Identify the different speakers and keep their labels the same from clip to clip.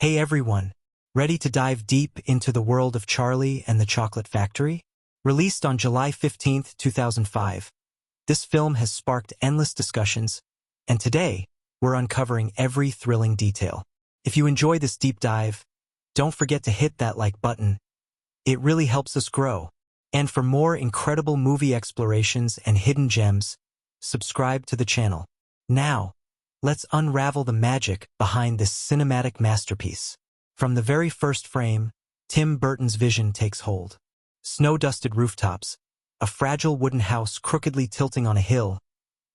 Speaker 1: Hey everyone, ready to dive deep into the world of Charlie and the Chocolate Factory? Released on July 15, 2005, this film has sparked endless discussions, and today, we're uncovering every thrilling detail. If you enjoy this deep dive, don't forget to hit that like button. It really helps us grow. And for more incredible movie explorations and hidden gems, subscribe to the channel. Now, let's unravel the magic behind this cinematic masterpiece. From the very first frame, Tim Burton's vision takes hold. Snow-dusted rooftops, a fragile wooden house crookedly tilting on a hill,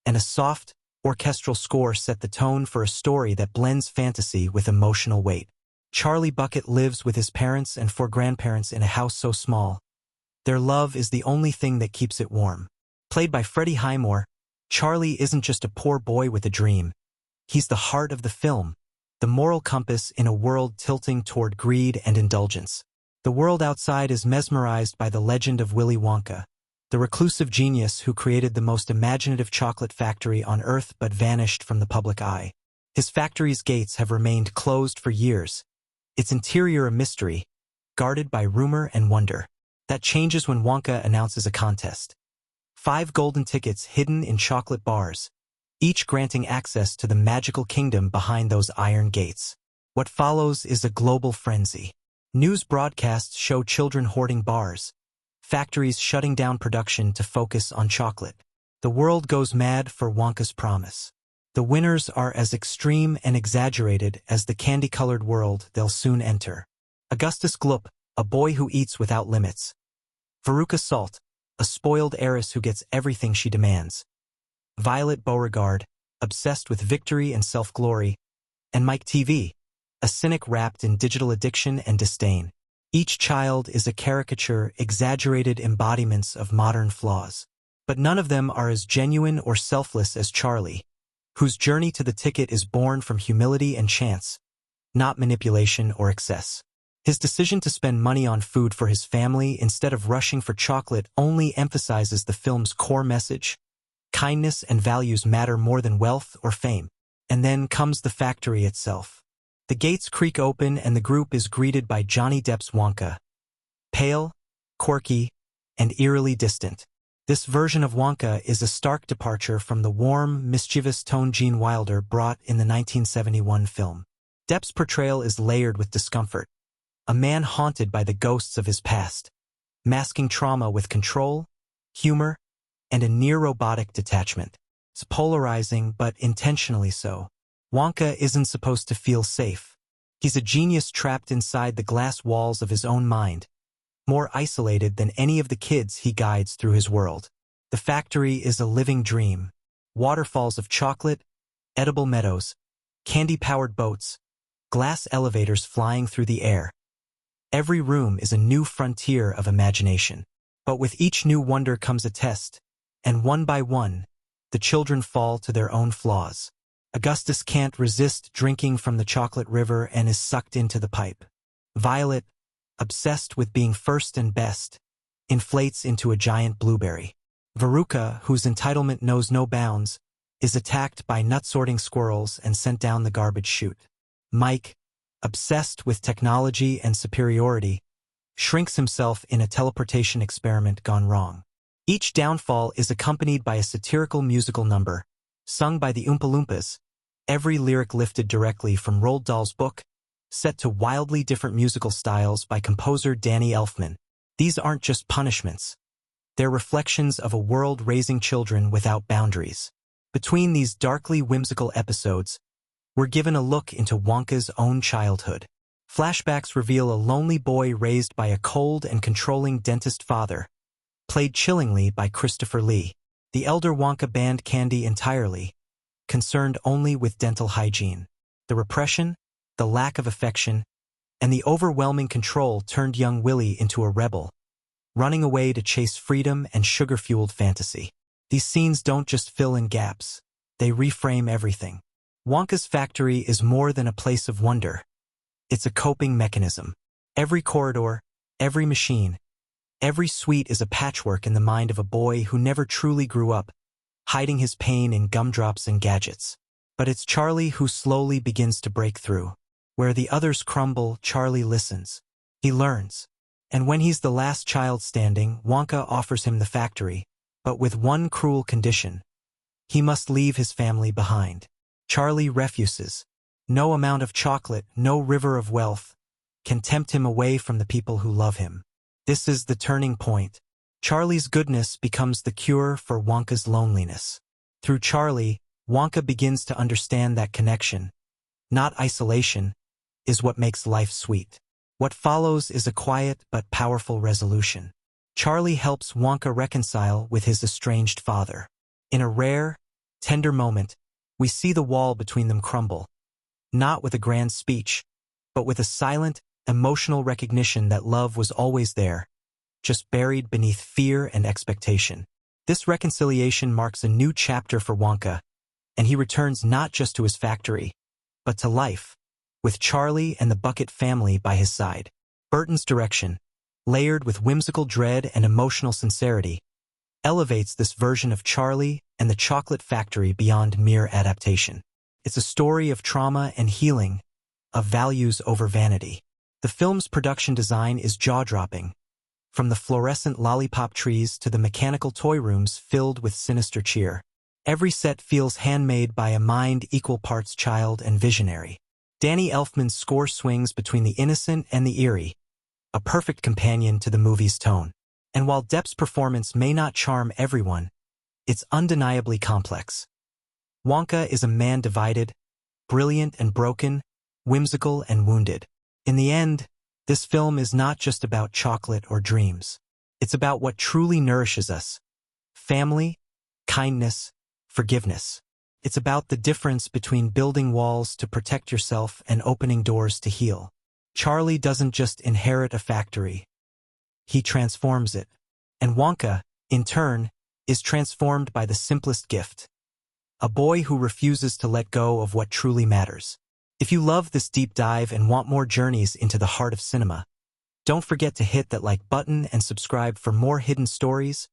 Speaker 1: and a soft, orchestral score set the tone for a story that blends fantasy with emotional weight. Charlie Bucket lives with his parents and 4 grandparents in a house so small. Their love is the only thing that keeps it warm. Played by Freddie Highmore, Charlie isn't just a poor boy with a dream. He's the heart of the film, the moral compass in a world tilting toward greed and indulgence. The world outside is mesmerized by the legend of Willy Wonka, the reclusive genius who created the most imaginative chocolate factory on Earth but vanished from the public eye. His factory's gates have remained closed for years, its interior a mystery, guarded by rumor and wonder. That changes when Wonka announces a contest. 5 golden tickets hidden in chocolate bars, each granting access to the magical kingdom behind those iron gates. What follows is a global frenzy. News broadcasts show children hoarding bars, factories shutting down production to focus on chocolate. The world goes mad for Wonka's promise. The winners are as extreme and exaggerated as the candy-colored world they'll soon enter. Augustus Gloop, a boy who eats without limits. Veruca Salt, a spoiled heiress who gets everything she demands. Violet Beauregard, obsessed with victory and self-glory. And Mike TV, a cynic wrapped in digital addiction and disdain. Each child is a caricature, exaggerated embodiments of modern flaws. But none of them are as genuine or selfless as Charlie, whose journey to the ticket is born from humility and chance, not manipulation or excess. His decision to spend money on food for his family instead of rushing for chocolate only emphasizes the film's core message. Kindness and values matter more than wealth or fame. And then comes the factory itself. The gates creak open and the group is greeted by Johnny Depp's Wonka. Pale, quirky, and eerily distant. This version of Wonka is a stark departure from the warm, mischievous tone Gene Wilder brought in the 1971 film. Depp's portrayal is layered with discomfort. A man haunted by the ghosts of his past, masking trauma with control, humor, and a near-robotic detachment. It's polarizing, but intentionally so. Wonka isn't supposed to feel safe. He's a genius trapped inside the glass walls of his own mind, more isolated than any of the kids he guides through his world. The factory is a living dream. Waterfalls of chocolate, edible meadows, candy-powered boats, glass elevators flying through the air. Every room is a new frontier of imagination. But with each new wonder comes a test, and one by one, the children fall to their own flaws. Augustus can't resist drinking from the chocolate river and is sucked into the pipe. Violet, obsessed with being first and best, inflates into a giant blueberry. Veruca, whose entitlement knows no bounds, is attacked by nut-sorting squirrels and sent down the garbage chute. Mike, obsessed with technology and superiority, shrinks himself in a teleportation experiment gone wrong. Each downfall is accompanied by a satirical musical number, sung by the Oompa Loompas, every lyric lifted directly from Roald Dahl's book, set to wildly different musical styles by composer Danny Elfman. These aren't just punishments. They're reflections of a world raising children without boundaries. Between these darkly whimsical episodes, we're given a look into Wonka's own childhood. Flashbacks reveal a lonely boy raised by a cold and controlling dentist father, played chillingly by Christopher Lee. The elder Wonka banned candy entirely, concerned only with dental hygiene. The repression, the lack of affection, and the overwhelming control turned young Willy into a rebel, running away to chase freedom and sugar-fueled fantasy. These scenes don't just fill in gaps, they reframe everything. Wonka's factory is more than a place of wonder. It's a coping mechanism. Every corridor, every machine, every suite is a patchwork in the mind of a boy who never truly grew up, hiding his pain in gumdrops and gadgets. But it's Charlie who slowly begins to break through. Where the others crumble, Charlie listens. He learns. And when he's the last child standing, Wonka offers him the factory, but with one cruel condition. He must leave his family behind. Charlie refuses. No amount of chocolate, no river of wealth, can tempt him away from the people who love him. This is the turning point. Charlie's goodness becomes the cure for Wonka's loneliness. Through Charlie, Wonka begins to understand that connection, not isolation, is what makes life sweet. What follows is a quiet but powerful resolution. Charlie helps Wonka reconcile with his estranged father. In a rare, tender moment, we see the wall between them crumble, not with a grand speech, but with a silent, emotional recognition that love was always there, just buried beneath fear and expectation. This reconciliation marks a new chapter for Wonka, and he returns not just to his factory, but to life, with Charlie and the Bucket family by his side. Burton's direction, layered with whimsical dread and emotional sincerity, elevates this version of Charlie and the Chocolate Factory beyond mere adaptation. It's a story of trauma and healing, of values over vanity. The film's production design is jaw-dropping, from the fluorescent lollipop trees to the mechanical toy rooms filled with sinister cheer. Every set feels handmade by a mind equal parts child and visionary. Danny Elfman's score swings between the innocent and the eerie, a perfect companion to the movie's tone. And while Depp's performance may not charm everyone, it's undeniably complex. Wonka is a man divided, brilliant and broken, whimsical and wounded. In the end, this film is not just about chocolate or dreams. It's about what truly nourishes us: family, kindness, forgiveness. It's about the difference between building walls to protect yourself and opening doors to heal. Charlie doesn't just inherit a factory. He transforms it. And Wonka, in turn, is transformed by the simplest gift: a boy who refuses to let go of what truly matters. If you love this deep dive and want more journeys into the heart of cinema, don't forget to hit that like button and subscribe for more hidden stories,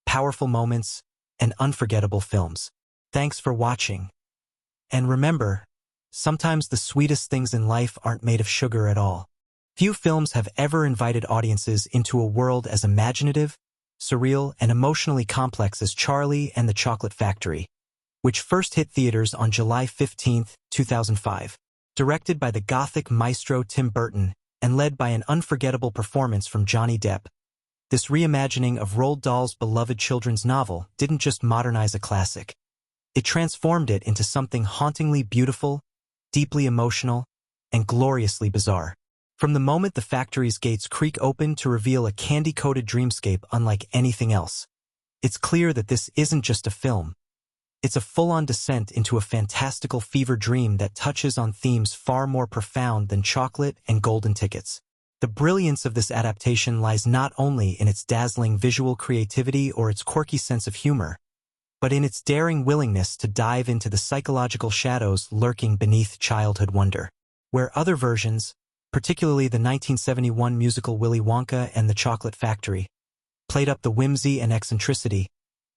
Speaker 1: powerful moments, and unforgettable films. Thanks for watching. And remember, sometimes the sweetest things in life aren't made of sugar at all. Few films have ever invited audiences into a world as imaginative, surreal, and emotionally complex as Charlie and the Chocolate Factory, which first hit theaters on July 15, 2005. Directed by the Gothic maestro Tim Burton and led by an unforgettable performance from Johnny Depp, this reimagining of Roald Dahl's beloved children's novel didn't just modernize a classic. It transformed it into something hauntingly beautiful, deeply emotional, and gloriously bizarre. From the moment the factory's gates creak open to reveal a candy-coated dreamscape unlike anything else, it's clear that this isn't just a film. It's a full-on descent into a fantastical fever dream that touches on themes far more profound than chocolate and golden tickets. The brilliance of this adaptation lies not only in its dazzling visual creativity or its quirky sense of humor, but in its daring willingness to dive into the psychological shadows lurking beneath childhood wonder. Where other versions, particularly the 1971 musical Willy Wonka and the Chocolate Factory, played up the whimsy and eccentricity,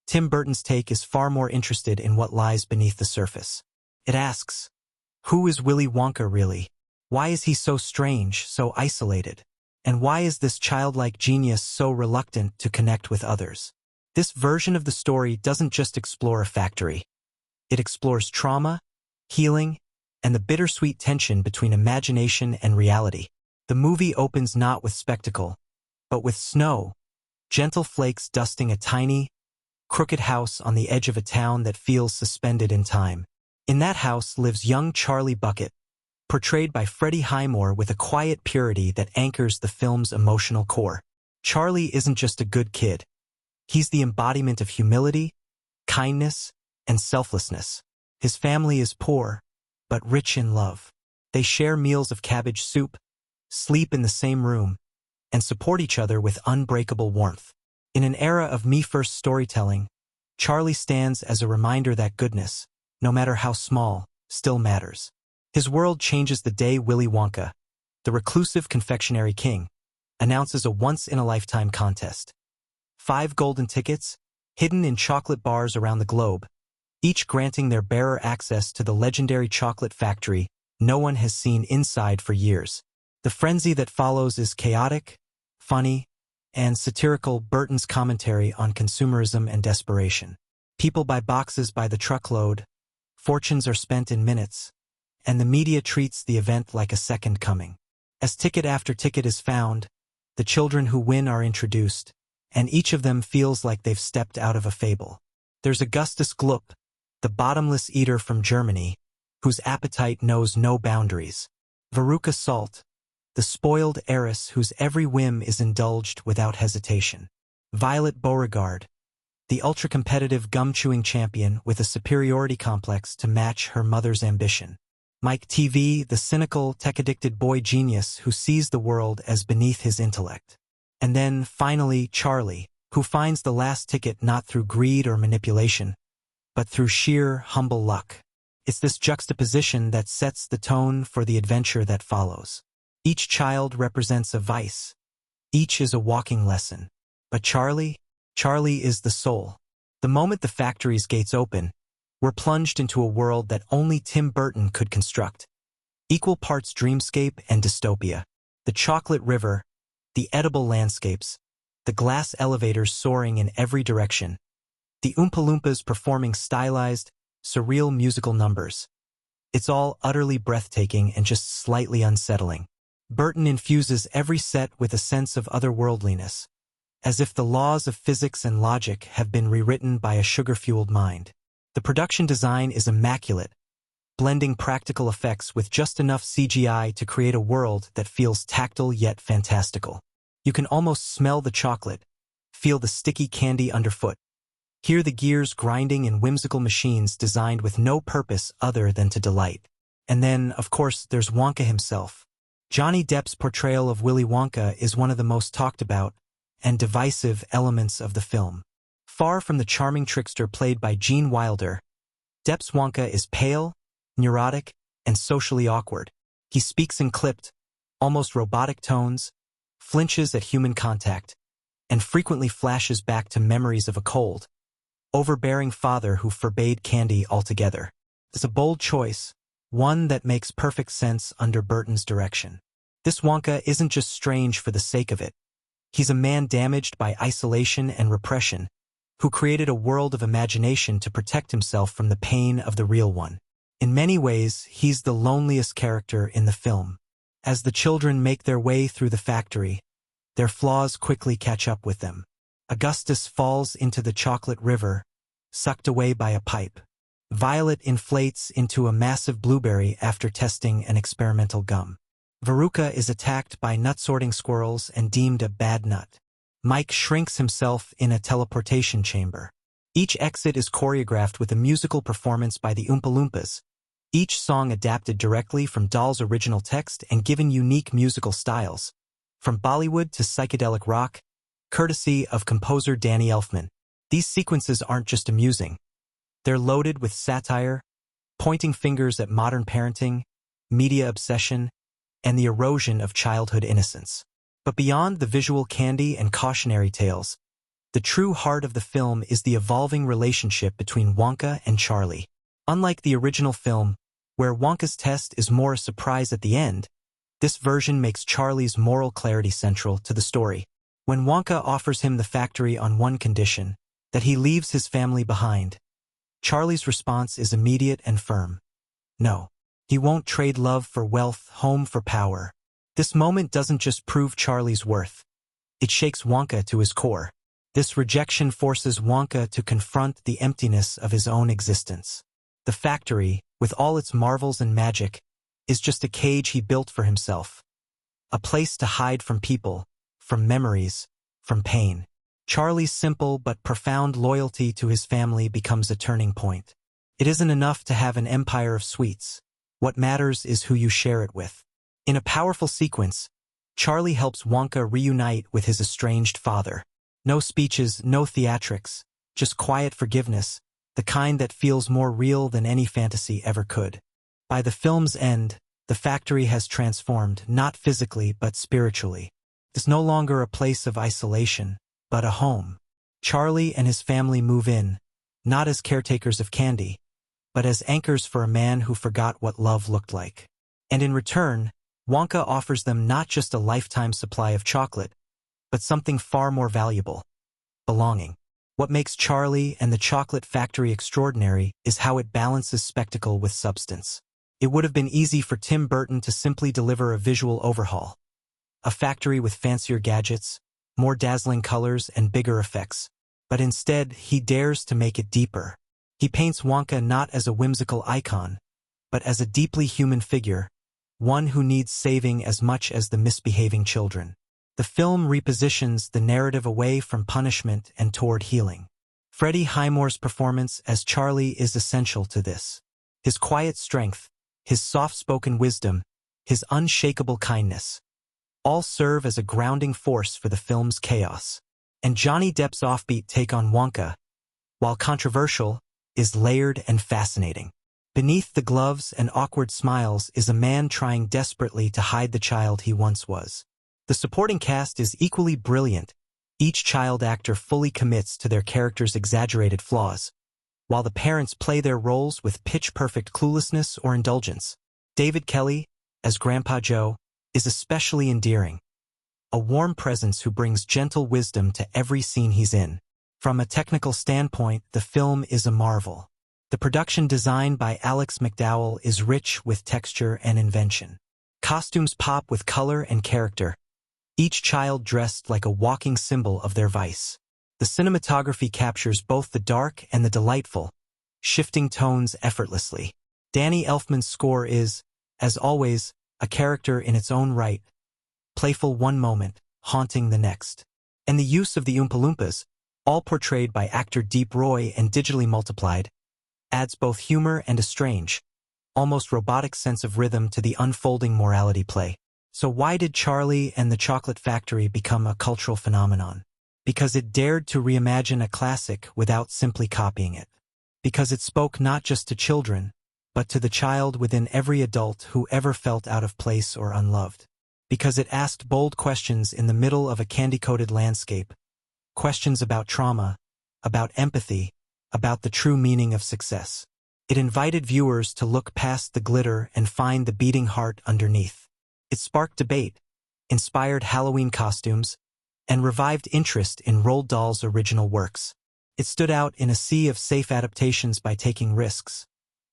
Speaker 1: Tim Burton's take is far more interested in what lies beneath the surface. It asks, who is Willy Wonka really? Why is he so strange, so isolated? And why is this childlike genius so reluctant to connect with others? This version of the story doesn't just explore a factory. It explores trauma, healing, and the bittersweet tension between imagination and reality. The movie opens not with spectacle, but with snow, gentle flakes dusting a tiny, crooked house on the edge of a town that feels suspended in time. In that house lives young Charlie Bucket, portrayed by Freddie Highmore with a quiet purity that anchors the film's emotional core. Charlie isn't just a good kid. He's the embodiment of humility, kindness, and selflessness. His family is poor, but rich in love. They share meals of cabbage soup, sleep in the same room, and support each other with unbreakable warmth. In an era of me-first storytelling, Charlie stands as a reminder that goodness, no matter how small, still matters. His world changes the day Willy Wonka, the reclusive confectionery king, announces a once-in-a-lifetime contest. 5 golden tickets, hidden in chocolate bars around the globe, each granting their bearer access to the legendary Chocolate Factory, no one has seen inside for years. The frenzy that follows is chaotic, funny, and satirical. Burton's commentary on consumerism and desperation. People buy boxes by the truckload, fortunes are spent in minutes, and the media treats the event like a second coming. As ticket after ticket is found, the children who win are introduced, and each of them feels like they've stepped out of a fable. There's Augustus Gloop, the bottomless eater from Germany, whose appetite knows no boundaries. Veruca Salt, the spoiled heiress whose every whim is indulged without hesitation. Violet Beauregard, the ultra-competitive gum-chewing champion with a superiority complex to match her mother's ambition. Mike TV, the cynical, tech-addicted boy genius who sees the world as beneath his intellect. And then, finally, Charlie, who finds the last ticket not through greed or manipulation, but through sheer, humble luck. It's this juxtaposition that sets the tone for the adventure that follows. Each child represents a vice. Each is a walking lesson. But Charlie is the soul. The moment the factory's gates open, we're plunged into a world that only Tim Burton could construct. Equal parts dreamscape and dystopia. The chocolate river, the edible landscapes, the glass elevators soaring in every direction, the Oompa Loompas performing stylized, surreal musical numbers. It's all utterly breathtaking and just slightly unsettling. Burton infuses every set with a sense of otherworldliness, as if the laws of physics and logic have been rewritten by a sugar-fueled mind. The production design is immaculate, blending practical effects with just enough CGI to create a world that feels tactile yet fantastical. You can almost smell the chocolate, feel the sticky candy underfoot, hear the gears grinding in whimsical machines designed with no purpose other than to delight. And then, of course, there's Wonka himself. Johnny Depp's portrayal of Willy Wonka is one of the most talked about and divisive elements of the film. Far from the charming trickster played by Gene Wilder, Depp's Wonka is pale, neurotic, and socially awkward. He speaks in clipped, almost robotic tones, flinches at human contact, and frequently flashes back to memories of a cold, overbearing father who forbade candy altogether. It's a bold choice, one that makes perfect sense under Burton's direction. This Wonka isn't just strange for the sake of it. He's a man damaged by isolation and repression, who created a world of imagination to protect himself from the pain of the real one. In many ways, he's the loneliest character in the film. As the children make their way through the factory, their flaws quickly catch up with them. Augustus falls into the chocolate river, sucked away by a pipe. Violet inflates into a massive blueberry after testing an experimental gum. Veruca is attacked by nut-sorting squirrels and deemed a bad nut. Mike shrinks himself in a teleportation chamber. Each exit is choreographed with a musical performance by the Oompa Loompas, each song adapted directly from Dahl's original text and given unique musical styles, from Bollywood to psychedelic rock, courtesy of composer Danny Elfman. These sequences aren't just amusing. They're loaded with satire, pointing fingers at modern parenting, media obsession, and the erosion of childhood innocence. But beyond the visual candy and cautionary tales, the true heart of the film is the evolving relationship between Wonka and Charlie. Unlike the original film, where Wonka's test is more a surprise at the end, this version makes Charlie's moral clarity central to the story. When Wonka offers him the factory on one condition, that he leaves his family behind, Charlie's response is immediate and firm. No, he won't trade love for wealth, home for power. This moment doesn't just prove Charlie's worth. It shakes Wonka to his core. This rejection forces Wonka to confront the emptiness of his own existence. The factory, with all its marvels and magic, is just a cage he built for himself. A place to hide from people, from memories, from pain. Charlie's simple but profound loyalty to his family becomes a turning point. It isn't enough to have an empire of sweets. What matters is who you share it with. In a powerful sequence, Charlie helps Wonka reunite with his estranged father. No speeches, no theatrics, just quiet forgiveness, the kind that feels more real than any fantasy ever could. By the film's end, the factory has transformed, not physically but spiritually. It's no longer a place of isolation, but a home. Charlie and his family move in, not as caretakers of candy, but as anchors for a man who forgot what love looked like. And in return, Wonka offers them not just a lifetime supply of chocolate, but something far more valuable: belonging. What makes Charlie and the Chocolate Factory extraordinary is how it balances spectacle with substance. It would have been easy for Tim Burton to simply deliver a visual overhaul. A factory with fancier gadgets, more dazzling colors, and bigger effects. But instead, he dares to make it deeper. He paints Wonka not as a whimsical icon, but as a deeply human figure, one who needs saving as much as the misbehaving children. The film repositions the narrative away from punishment and toward healing. Freddie Highmore's performance as Charlie is essential to this. His quiet strength, his soft-spoken wisdom, his unshakable kindness, all serve as a grounding force for the film's chaos. And Johnny Depp's offbeat take on Wonka, while controversial, is layered and fascinating. Beneath the gloves and awkward smiles is a man trying desperately to hide the child he once was. The supporting cast is equally brilliant. Each child actor fully commits to their character's exaggerated flaws, while the parents play their roles with pitch-perfect cluelessness or indulgence. David Kelly, as Grandpa Joe, is especially endearing. A warm presence who brings gentle wisdom to every scene he's in. From a technical standpoint, the film is a marvel. The production design by Alex McDowell is rich with texture and invention. Costumes pop with color and character, each child dressed like a walking symbol of their vice. The cinematography captures both the dark and the delightful, shifting tones effortlessly. Danny Elfman's score is, as always, a character in its own right, playful one moment, haunting the next. And the use of the Oompa Loompas, all portrayed by actor Deep Roy and digitally multiplied, adds both humor and a strange, almost robotic sense of rhythm to the unfolding morality play. So why did Charlie and the Chocolate Factory become a cultural phenomenon? Because it dared to reimagine a classic without simply copying it. Because it spoke not just to children, but to the child within every adult who ever felt out of place or unloved. Because it asked bold questions in the middle of a candy-coated landscape. Questions about trauma, about empathy, about the true meaning of success. It invited viewers to look past the glitter and find the beating heart underneath. It sparked debate, inspired Halloween costumes, and revived interest in Roald Dahl's original works. It stood out in a sea of safe adaptations by taking risks.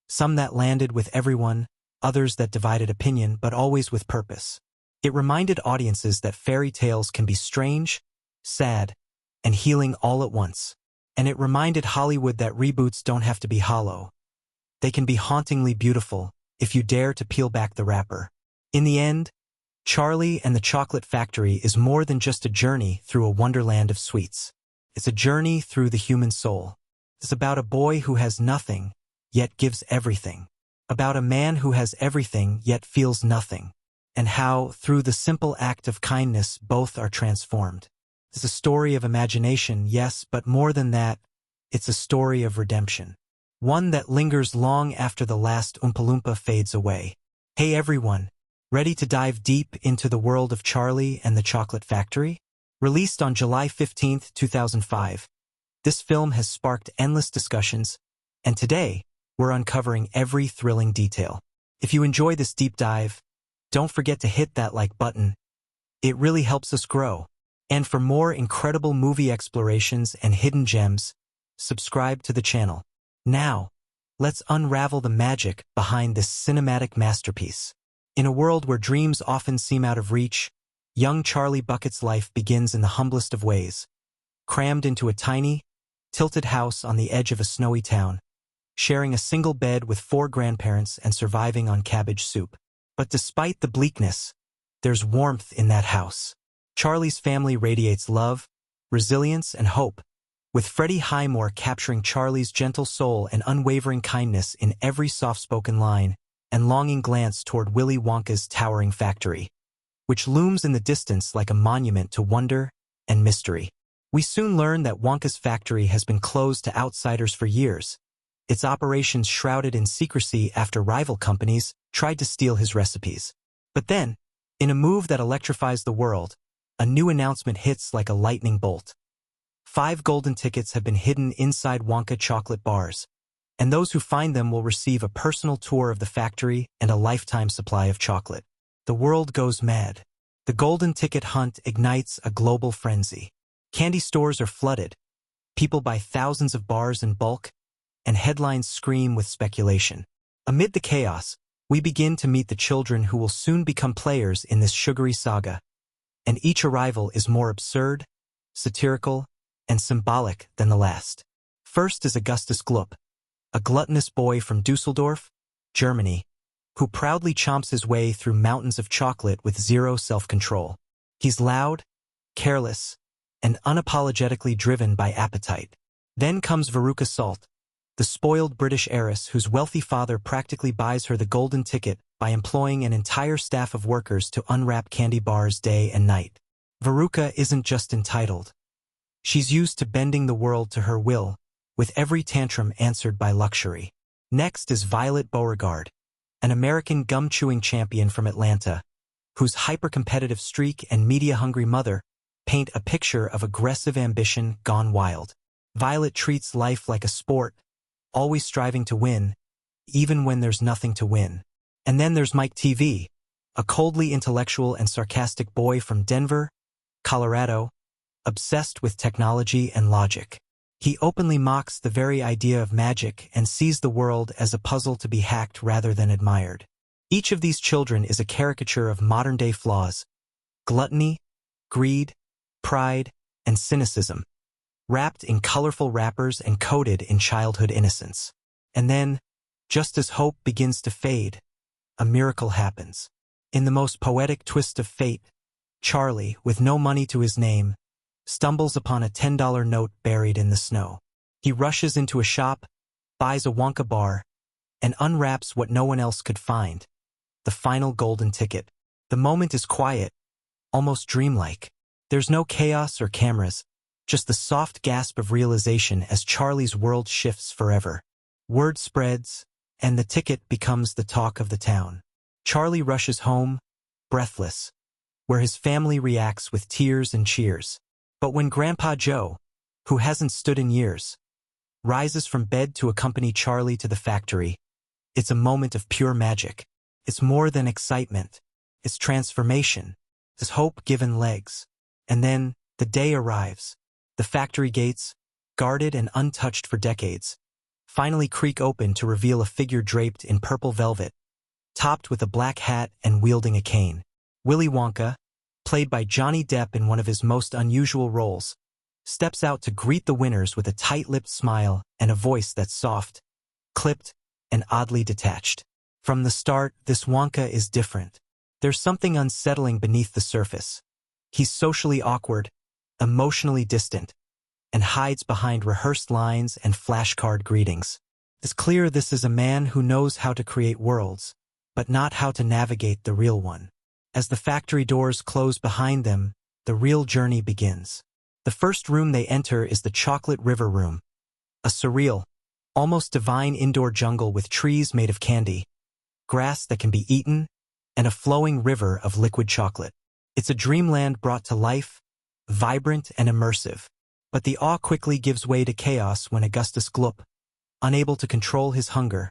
Speaker 1: Some that landed with everyone, others that divided opinion, but always with purpose. It reminded audiences that fairy tales can be strange, sad, and healing all at once. And it reminded Hollywood that reboots don't have to be hollow. They can be hauntingly beautiful, if you dare to peel back the wrapper. In the end, Charlie and the Chocolate Factory is more than just a journey through a wonderland of sweets. It's a journey through the human soul. It's about a boy who has nothing, yet gives everything. About a man who has everything, yet feels nothing. And how, through the simple act of kindness, both are transformed. It's a story of imagination, yes, but more than that, it's a story of redemption. One that lingers long after the last Oompa Loompa fades away. Hey everyone! Ready to dive deep into the world of Charlie and the Chocolate Factory? Released on July 15, 2005, this film has sparked endless discussions, and today, we're uncovering every thrilling detail. If you enjoy this deep dive, don't forget to hit that like button. It really helps us grow. And for more incredible movie explorations and hidden gems, subscribe to the channel. Now, let's unravel the magic behind this cinematic masterpiece. In a world where dreams often seem out of reach, young Charlie Bucket's life begins in the humblest of ways. Crammed into a tiny, tilted house on the edge of a snowy town, sharing a single bed with 4 grandparents and surviving on cabbage soup. But despite the bleakness, there's warmth in that house. Charlie's family radiates love, resilience, and hope, with Freddie Highmore capturing Charlie's gentle soul and unwavering kindness in every soft-spoken line and longing glance toward Willy Wonka's towering factory, which looms in the distance like a monument to wonder and mystery. We soon learn that Wonka's factory has been closed to outsiders for years, its operations shrouded in secrecy after rival companies tried to steal his recipes. But then, in a move that electrifies the world, a new announcement hits like a lightning bolt. 5 golden tickets have been hidden inside Wonka chocolate bars, and those who find them will receive a personal tour of the factory and a lifetime supply of chocolate. The world goes mad. The golden ticket hunt ignites a global frenzy. Candy stores are flooded. People buy thousands of bars in bulk, and headlines scream with speculation. Amid the chaos, we begin to meet the children who will soon become players in this sugary saga, and each arrival is more absurd, satirical, and symbolic than the last. First is Augustus Gloop, a gluttonous boy from Dusseldorf, Germany, who proudly chomps his way through mountains of chocolate with zero self-control. He's loud, careless, and unapologetically driven by appetite. Then comes Veruca Salt, the spoiled British heiress whose wealthy father practically buys her the golden ticket by employing an entire staff of workers to unwrap candy bars day and night. Veruca isn't just entitled. She's used to bending the world to her will, with every tantrum answered by luxury. Next is Violet Beauregard, an American gum-chewing champion from Atlanta, whose hyper-competitive streak and media-hungry mother paint a picture of aggressive ambition gone wild. Violet treats life like a sport, always striving to win, even when there's nothing to win. And then there's Mike TV, a coldly intellectual and sarcastic boy from Denver, Colorado, obsessed with technology and logic. He openly mocks the very idea of magic and sees the world as a puzzle to be hacked rather than admired. Each of these children is a caricature of modern-day flaws: gluttony, greed, pride, and cynicism, wrapped in colorful wrappers and coated in childhood innocence. And then, just as hope begins to fade, a miracle happens. In the most poetic twist of fate, Charlie, with no money to his name, stumbles upon a $10 note buried in the snow. He rushes into a shop, buys a Wonka bar, and unwraps what no one else could find: the final golden ticket. The moment is quiet, almost dreamlike. There's no chaos or cameras, just the soft gasp of realization as Charlie's world shifts forever. Word spreads, and the ticket becomes the talk of the town. Charlie rushes home, breathless, where his family reacts with tears and cheers. But when Grandpa Joe, who hasn't stood in years, rises from bed to accompany Charlie to the factory, it's a moment of pure magic. It's more than excitement. It's transformation. It's hope given legs. And then, the day arrives. The factory gates, guarded and untouched for decades, finally creak open to reveal a figure draped in purple velvet, topped with a black hat and wielding a cane. Willy Wonka, played by Johnny Depp in one of his most unusual roles, steps out to greet the winners with a tight-lipped smile and a voice that's soft, clipped, and oddly detached. From the start, this Wonka is different. There's something unsettling beneath the surface. He's socially awkward, emotionally distant, and hides behind rehearsed lines and flashcard greetings. It's clear this is a man who knows how to create worlds, but not how to navigate the real one. As the factory doors close behind them, the real journey begins. The first room they enter is the Chocolate River Room, a surreal, almost divine indoor jungle with trees made of candy, grass that can be eaten, and a flowing river of liquid chocolate. It's a dreamland brought to life, vibrant and immersive. But the awe quickly gives way to chaos when Augustus Gloop, unable to control his hunger,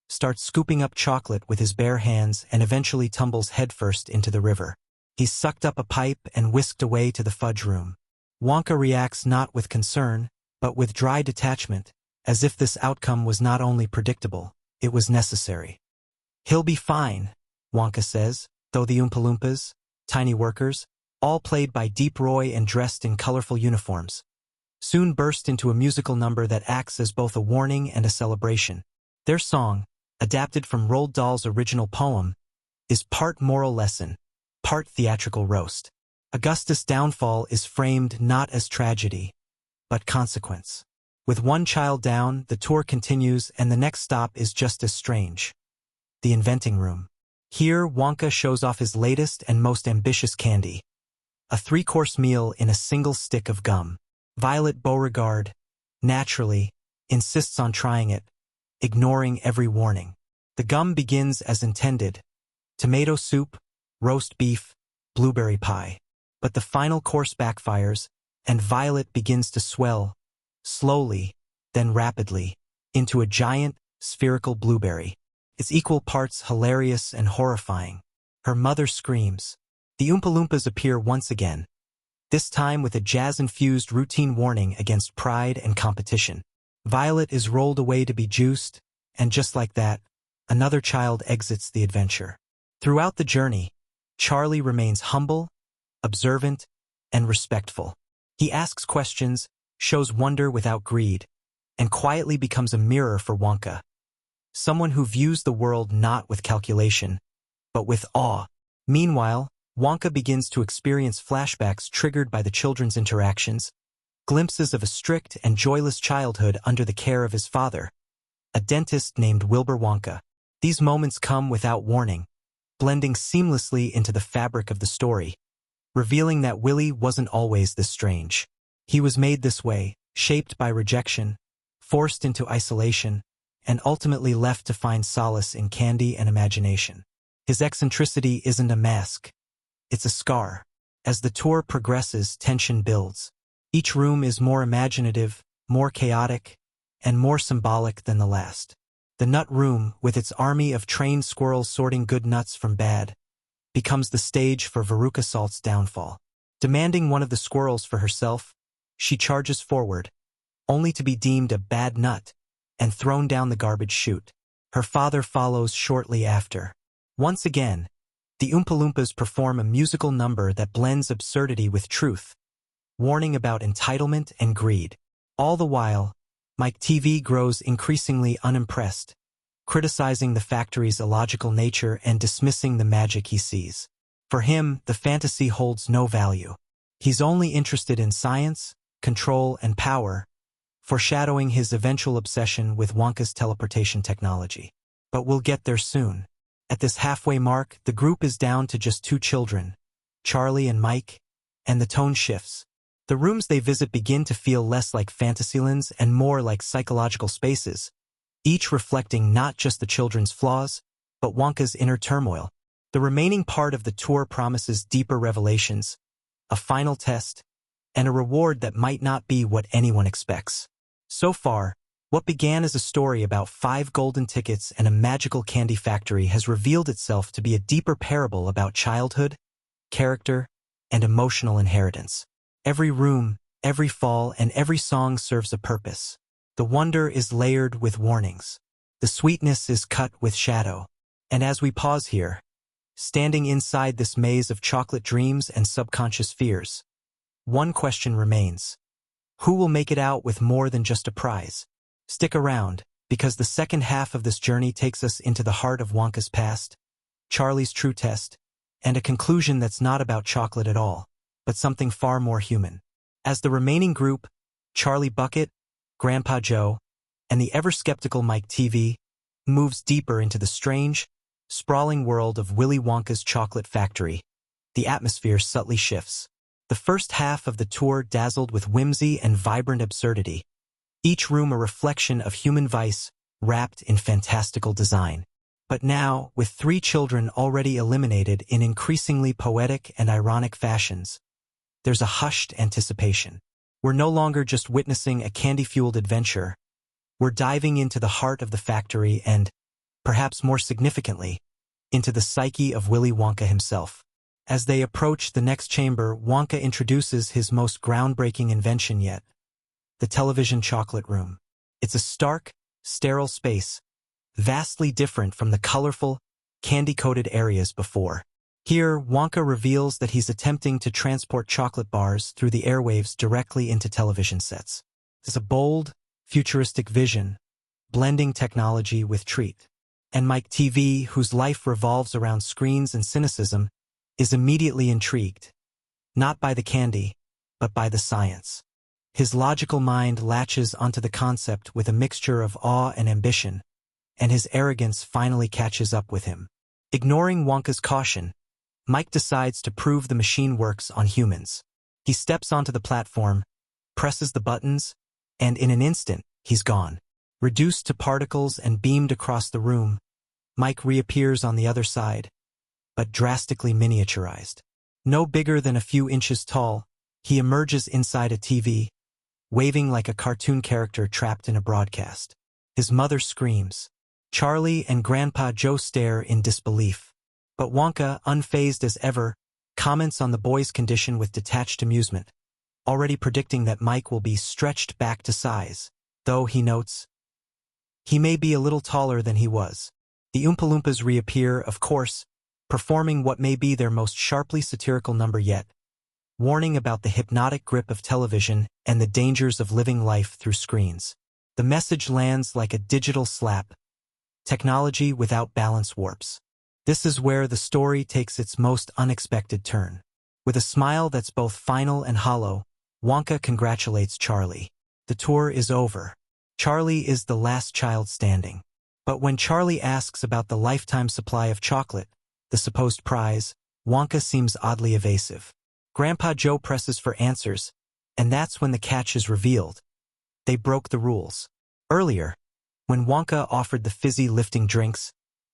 Speaker 1: starts scooping up chocolate with his bare hands and eventually tumbles headfirst into the river. He's sucked up a pipe and whisked away to the fudge room. Wonka reacts not with concern, but with dry detachment, as if this outcome was not only predictable, it was necessary. "He'll be fine," Wonka says, though the Oompa Loompas, tiny workers, all played by Deep Roy and dressed in colorful uniforms, soon burst into a musical number that acts as both a warning and a celebration. Their song, adapted from Roald Dahl's original poem, is part moral lesson, part theatrical roast. Augustus' downfall is framed not as tragedy, but consequence. With one child down, the tour continues and the next stop is just as strange: the inventing room. Here, Wonka shows off his latest and most ambitious candy, a 3-course meal in a single stick of gum. Violet Beauregard, naturally, insists on trying it, ignoring every warning. The gum begins as intended: tomato soup, roast beef, blueberry pie. But the final course backfires, and Violet begins to swell, slowly, then rapidly. into a giant, spherical blueberry. It's equal parts hilarious and horrifying. Her mother screams. The Oompa Loompas appear once again, this time with a jazz-infused routine warning against pride and competition. Violet is rolled away to be juiced, and just like that, another child exits the adventure. Throughout the journey, Charlie remains humble, observant, and respectful. He asks questions, shows wonder without greed, and quietly becomes a mirror for Wonka. Someone who views the world not with calculation, but with awe. Meanwhile, Wonka begins to experience flashbacks triggered by the children's interactions, glimpses of a strict and joyless childhood under the care of his father, a dentist named Wilbur Wonka. These moments come without warning, blending seamlessly into the fabric of the story, revealing that Willy wasn't always this strange. He was made this way, shaped by rejection, forced into isolation, and ultimately left to find solace in candy and imagination. His eccentricity isn't a mask. It's a scar. As the tour progresses, tension builds. Each room is more imaginative, more chaotic, and more symbolic than the last. The nut room, with its army of trained squirrels sorting good nuts from bad, becomes the stage for Veruca Salt's downfall. Demanding one of the squirrels for herself, she charges forward, only to be deemed a bad nut and thrown down the garbage chute. Her father follows shortly after. Once again, the Oompa Loompas perform a musical number that blends absurdity with truth, warning about entitlement and greed. All the while, Mike TV grows increasingly unimpressed, criticizing the factory's illogical nature and dismissing the magic he sees. For him, the fantasy holds no value. He's only interested in science, control, and power, foreshadowing his eventual obsession with Wonka's teleportation technology. But we'll get there soon. At this halfway mark, the group is down to just 2 children, Charlie and Mike, and the tone shifts. The rooms they visit begin to feel less like fantasylands and more like psychological spaces, each reflecting not just the children's flaws, but Wonka's inner turmoil. The remaining part of the tour promises deeper revelations, a final test, and a reward that might not be what anyone expects. So far, what began as a story about 5 golden tickets and a magical candy factory has revealed itself to be a deeper parable about childhood, character, and emotional inheritance. Every room, every fall, and every song serves a purpose. The wonder is layered with warnings. The sweetness is cut with shadow. And as we pause here, standing inside this maze of chocolate dreams and subconscious fears, one question remains. Who will make it out with more than just a prize? Stick around, because the second half of this journey takes us into the heart of Wonka's past, Charlie's true test, and a conclusion that's not about chocolate at all, but something far more human. As the remaining group, Charlie Bucket, Grandpa Joe, and the ever-skeptical Mike TV, moves deeper into the strange, sprawling world of Willy Wonka's chocolate factory, the atmosphere subtly shifts. The first half of the tour dazzled with whimsy and vibrant absurdity, each room a reflection of human vice wrapped in fantastical design. But now, with 3 children already eliminated in increasingly poetic and ironic fashions, there's a hushed anticipation. We're no longer just witnessing a candy-fueled adventure. We're diving into the heart of the factory and, perhaps more significantly, into the psyche of Willy Wonka himself. As they approach the next chamber, Wonka introduces his most groundbreaking invention yet, the television chocolate room. It's a stark, sterile space, vastly different from the colorful, candy-coated areas before. Here, Wonka reveals that he's attempting to transport chocolate bars through the airwaves directly into television sets. It's a bold, futuristic vision, blending technology with treat. And Mike TV, whose life revolves around screens and cynicism, is immediately intrigued, not by the candy, but by the science. His logical mind latches onto the concept with a mixture of awe and ambition, and his arrogance finally catches up with him. Ignoring Wonka's caution, Mike decides to prove the machine works on humans. He steps onto the platform, presses the buttons, and in an instant, he's gone. Reduced to particles and beamed across the room, Mike reappears on the other side, but drastically miniaturized. No bigger than a few inches tall, he emerges inside a TV, waving like a cartoon character trapped in a broadcast. His mother screams. Charlie and Grandpa Joe stare in disbelief. But Wonka, unfazed as ever, comments on the boy's condition with detached amusement, already predicting that Mike will be stretched back to size, though, he notes, he may be a little taller than he was. The Oompa Loompas reappear, of course, performing what may be their most sharply satirical number yet, warning about the hypnotic grip of television and the dangers of living life through screens. The message lands like a digital slap. Technology without balance warps. This is where the story takes its most unexpected turn. With a smile that's both final and hollow, Wonka congratulates Charlie. The tour is over. Charlie is the last child standing. But when Charlie asks about the lifetime supply of chocolate, the supposed prize, Wonka seems oddly evasive. Grandpa Joe presses for answers, and that's when the catch is revealed. They broke the rules. Earlier, when Wonka offered the fizzy lifting drinks,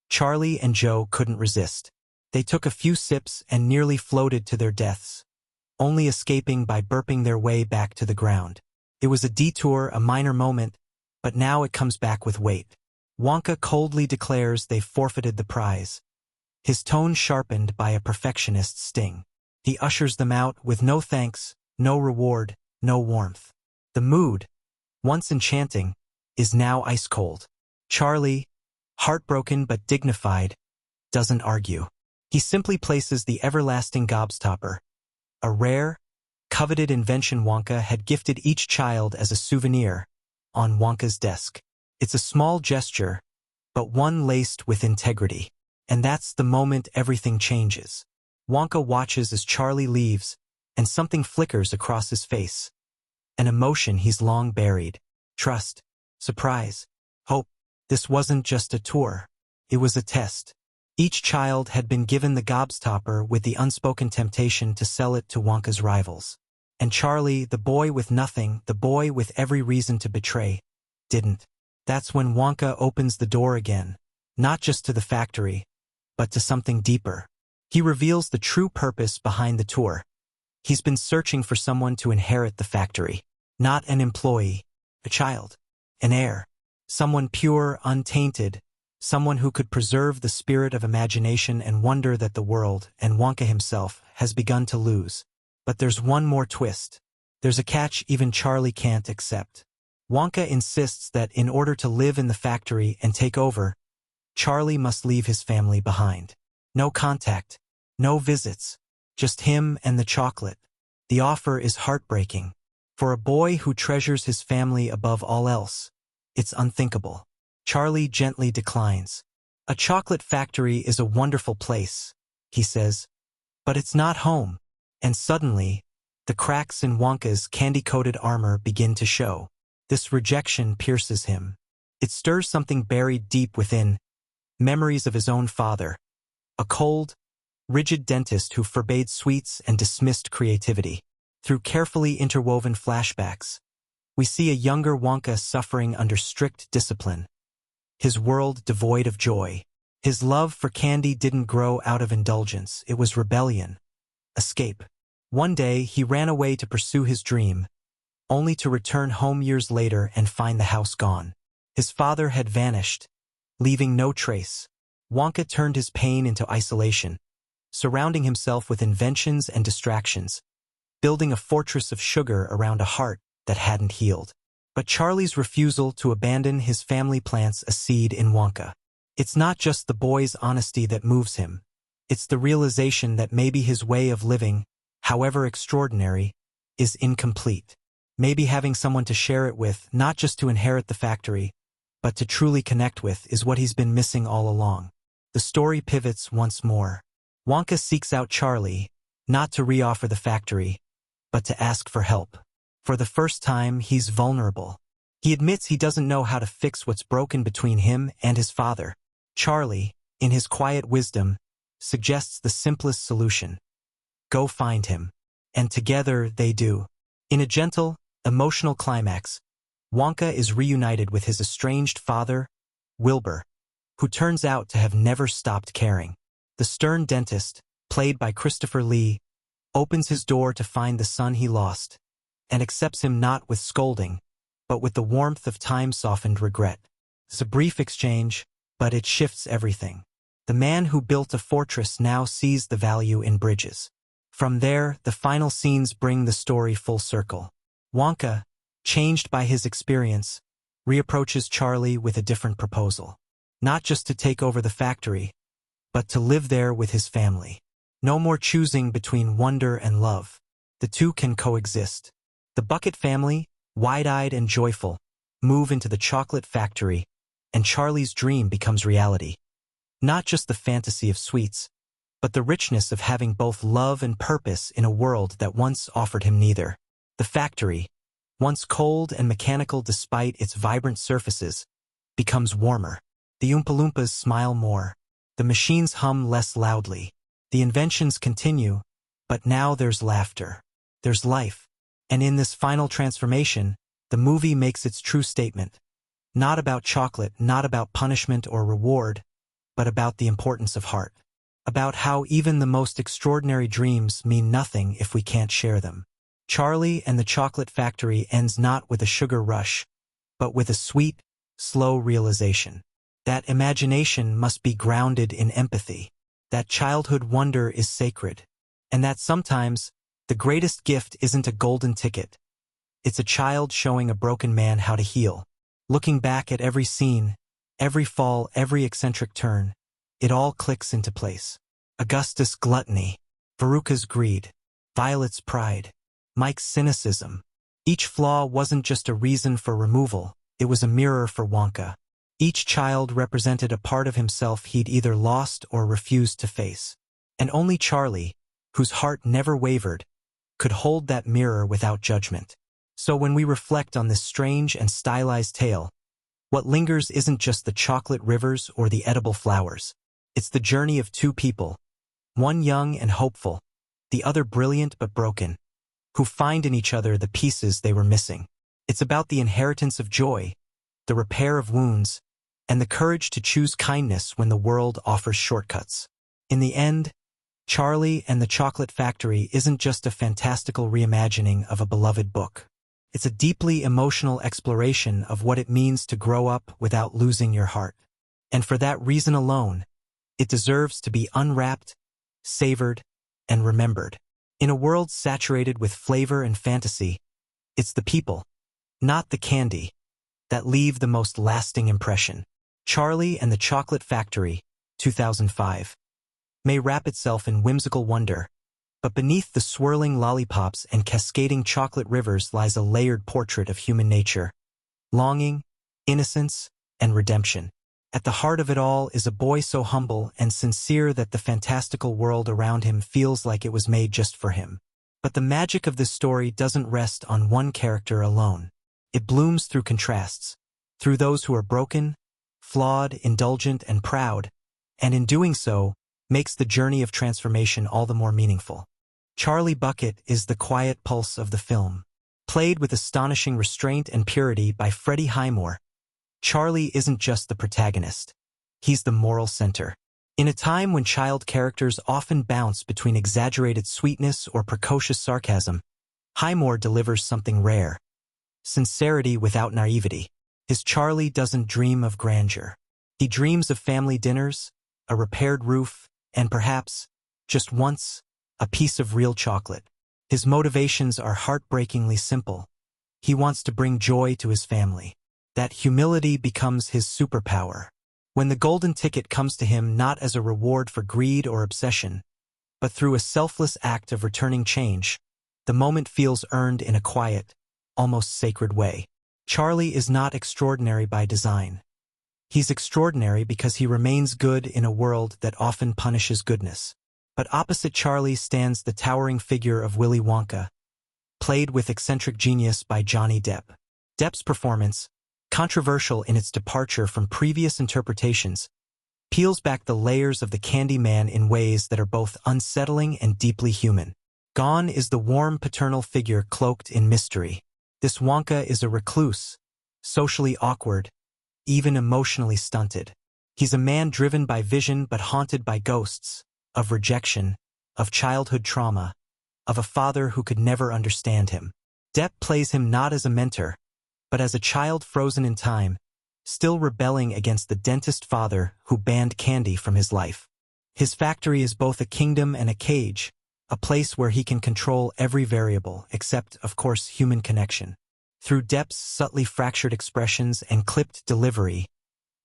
Speaker 1: Charlie and Joe couldn't resist. They took a few sips and nearly floated to their deaths, only escaping by burping their way back to the ground. It was a detour, a minor moment, but now it comes back with weight. Wonka coldly declares they've forfeited the prize, his tone sharpened by a perfectionist's sting. He ushers them out with no thanks, no reward, no warmth. The mood, once enchanting, is now ice-cold. Charlie, heartbroken but dignified, doesn't argue. He simply places the everlasting gobstopper, a rare, coveted invention Wonka had gifted each child as a souvenir, on Wonka's desk. It's a small gesture, but one laced with integrity. And that's the moment everything changes. Wonka watches as Charlie leaves, and something flickers across his face. An emotion he's long buried. Trust, surprise, hope. This wasn't just a tour. It was a test. Each child had been given the gobstopper with the unspoken temptation to sell it to Wonka's rivals. And Charlie, the boy with nothing, the boy with every reason to betray, didn't. That's when Wonka opens the door again, not just to the factory, but to something deeper. He reveals the true purpose behind the tour. He's been searching for someone to inherit the factory. Not an employee, a child, an heir, someone pure, untainted, someone who could preserve the spirit of imagination and wonder that the world, and Wonka himself, has begun to lose. But there's one more twist. There's a catch even Charlie can't accept. Wonka insists that in order to live in the factory and take over, Charlie must leave his family behind. No contact, no visits, just him and the chocolate. The offer is heartbreaking. For a boy who treasures his family above all else, it's unthinkable. Charlie gently declines. A chocolate factory is a wonderful place, he says, but it's not home. And suddenly, the cracks in Wonka's candy-coated armor begin to show. This rejection pierces him. It stirs something buried deep within, memories of his own father, a cold, rigid dentist who forbade sweets and dismissed creativity. Through carefully interwoven flashbacks, we see a younger Wonka suffering under strict discipline, his world devoid of joy. His love for candy didn't grow out of indulgence, it was rebellion, escape. One day, he ran away to pursue his dream, only to return home years later and find the house gone. His father had vanished, leaving no trace. Wonka turned his pain into isolation, surrounding himself with inventions and distractions, building a fortress of sugar around a heart that hadn't healed. But Charlie's refusal to abandon his family plants a seed in Wonka. It's not just the boy's honesty that moves him. It's the realization that maybe his way of living, however extraordinary, is incomplete. Maybe having someone to share it with, not just to inherit the factory, but to truly connect with, is what he's been missing all along. The story pivots once more. Wonka seeks out Charlie, not to reoffer the factory, but to ask for help. For the first time, he's vulnerable. He admits he doesn't know how to fix what's broken between him and his father. Charlie, in his quiet wisdom, suggests the simplest solution. Go find him. And together they do. In a gentle, emotional climax, Wonka is reunited with his estranged father, Wilbur, who turns out to have never stopped caring. The stern dentist, played by Christopher Lee, opens his door to find the son he lost, and accepts him not with scolding, but with the warmth of time-softened regret. It's a brief exchange, but it shifts everything. The man who built a fortress now sees the value in bridges. From there, the final scenes bring the story full circle. Wonka, changed by his experience, reapproaches Charlie with a different proposal. Not just to take over the factory, but to live there with his family. No more choosing between wonder and love. The two can coexist. The Bucket family, wide-eyed and joyful, move into the chocolate factory, and Charlie's dream becomes reality. Not just the fantasy of sweets, but the richness of having both love and purpose in a world that once offered him neither. The factory, once cold and mechanical despite its vibrant surfaces, becomes warmer. The Oompa Loompas smile more. The machines hum less loudly. The inventions continue, but now there's laughter. There's life. And in this final transformation, the movie makes its true statement. Not about chocolate, not about punishment or reward, but about the importance of heart. About how even the most extraordinary dreams mean nothing if we can't share them. Charlie and the Chocolate Factory ends not with a sugar rush, but with a sweet, slow realization. That imagination must be grounded in empathy. That childhood wonder is sacred. And that sometimes, the greatest gift isn't a golden ticket. It's a child showing a broken man how to heal. Looking back at every scene, every fall, every eccentric turn, it all clicks into place. Augustus' gluttony, Veruca's greed, Violet's pride, Mike's cynicism. Each flaw wasn't just a reason for removal, it was a mirror for Wonka. Each child represented a part of himself he'd either lost or refused to face. And only Charlie, whose heart never wavered, could hold that mirror without judgment. So when we reflect on this strange and stylized tale, what lingers isn't just the chocolate rivers or the edible flowers. It's the journey of two people, one young and hopeful, the other brilliant but broken, who find in each other the pieces they were missing. It's about the inheritance of joy, the repair of wounds, and the courage to choose kindness when the world offers shortcuts. In the end, Charlie and the Chocolate Factory isn't just a fantastical reimagining of a beloved book. It's a deeply emotional exploration of what it means to grow up without losing your heart. And for that reason alone, it deserves to be unwrapped, savored, and remembered. In a world saturated with flavor and fantasy, it's the people, not the candy, that leave the most lasting impression. Charlie and the Chocolate Factory, 2005, may wrap itself in whimsical wonder, but beneath the swirling lollipops and cascading chocolate rivers lies a layered portrait of human nature, longing, innocence, and redemption. At the heart of it all is a boy so humble and sincere that the fantastical world around him feels like it was made just for him. But the magic of this story doesn't rest on one character alone. It blooms through contrasts, through those who are broken, flawed, indulgent, and proud, and in doing so, makes the journey of transformation all the more meaningful. Charlie Bucket is the quiet pulse of the film. Played with astonishing restraint and purity by Freddie Highmore, Charlie isn't just the protagonist. He's the moral center. In a time when child characters often bounce between exaggerated sweetness or precocious sarcasm, Highmore delivers something rare. Sincerity without naivety. His Charlie doesn't dream of grandeur. He dreams of family dinners, a repaired roof, and perhaps, just once, a piece of real chocolate. His motivations are heartbreakingly simple. He wants to bring joy to his family. That humility becomes his superpower. When the golden ticket comes to him not as a reward for greed or obsession, but through a selfless act of returning change, the moment feels earned in a quiet, almost sacred way. Charlie is not extraordinary by design. He's extraordinary because he remains good in a world that often punishes goodness. But opposite Charlie stands the towering figure of Willy Wonka, played with eccentric genius by Johnny Depp. Depp's performance, controversial in its departure from previous interpretations, peels back the layers of the Candy Man in ways that are both unsettling and deeply human. Gone is the warm paternal figure cloaked in mystery. This Wonka is a recluse, socially awkward, even emotionally stunted. He's a man driven by vision but haunted by ghosts, of rejection, of childhood trauma, of a father who could never understand him. Depp plays him not as a mentor, but as a child frozen in time, still rebelling against the dentist father who banned candy from his life. His factory is both a kingdom and a cage, a place where he can control every variable, except, of course, human connection. Through Depp's subtly fractured expressions and clipped delivery,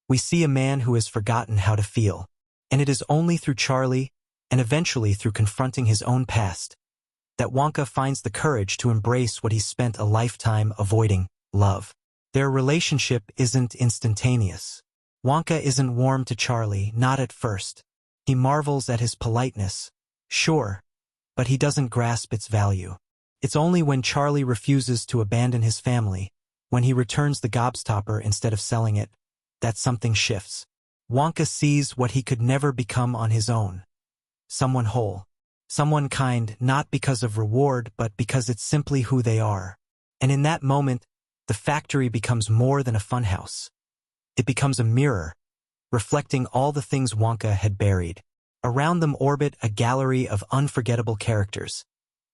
Speaker 1: we see a man who has forgotten how to feel. And it is only through Charlie, and eventually through confronting his own past, that Wonka finds the courage to embrace what he's spent a lifetime avoiding: love. Their relationship isn't instantaneous. Wonka isn't warm to Charlie, not at first. He marvels at his politeness, sure, but he doesn't grasp its value. It's only when Charlie refuses to abandon his family, when he returns the gobstopper instead of selling it, that something shifts. Wonka sees what he could never become on his own. Someone whole. Someone kind, not because of reward, but because it's simply who they are. And in that moment, the factory becomes more than a funhouse. It becomes a mirror, reflecting all the things Wonka had buried. Around them orbit a gallery of unforgettable characters,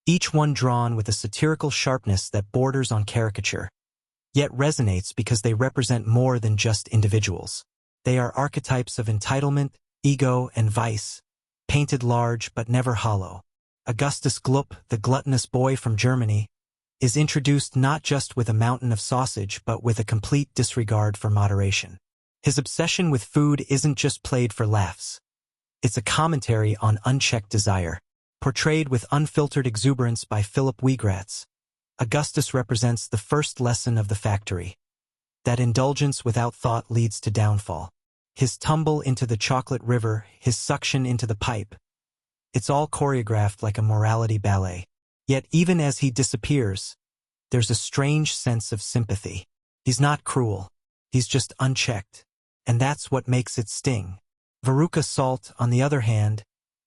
Speaker 1: each one drawn with a satirical sharpness that borders on caricature, yet resonates because they represent more than just individuals. They are archetypes of entitlement, ego, and vice, painted large but never hollow. Augustus Gloop, the gluttonous boy from Germany, is introduced not just with a mountain of sausage but with a complete disregard for moderation. His obsession with food isn't just played for laughs. It's a commentary on unchecked desire. Portrayed with unfiltered exuberance by Philip Wiegratz, Augustus represents the first lesson of the factory, that indulgence without thought leads to downfall. His tumble into the chocolate river, his suction into the pipe, it's all choreographed like a morality ballet. Yet even as he disappears, there's a strange sense of sympathy. He's not cruel, he's just unchecked, and that's what makes it sting. Veruca Salt, on the other hand,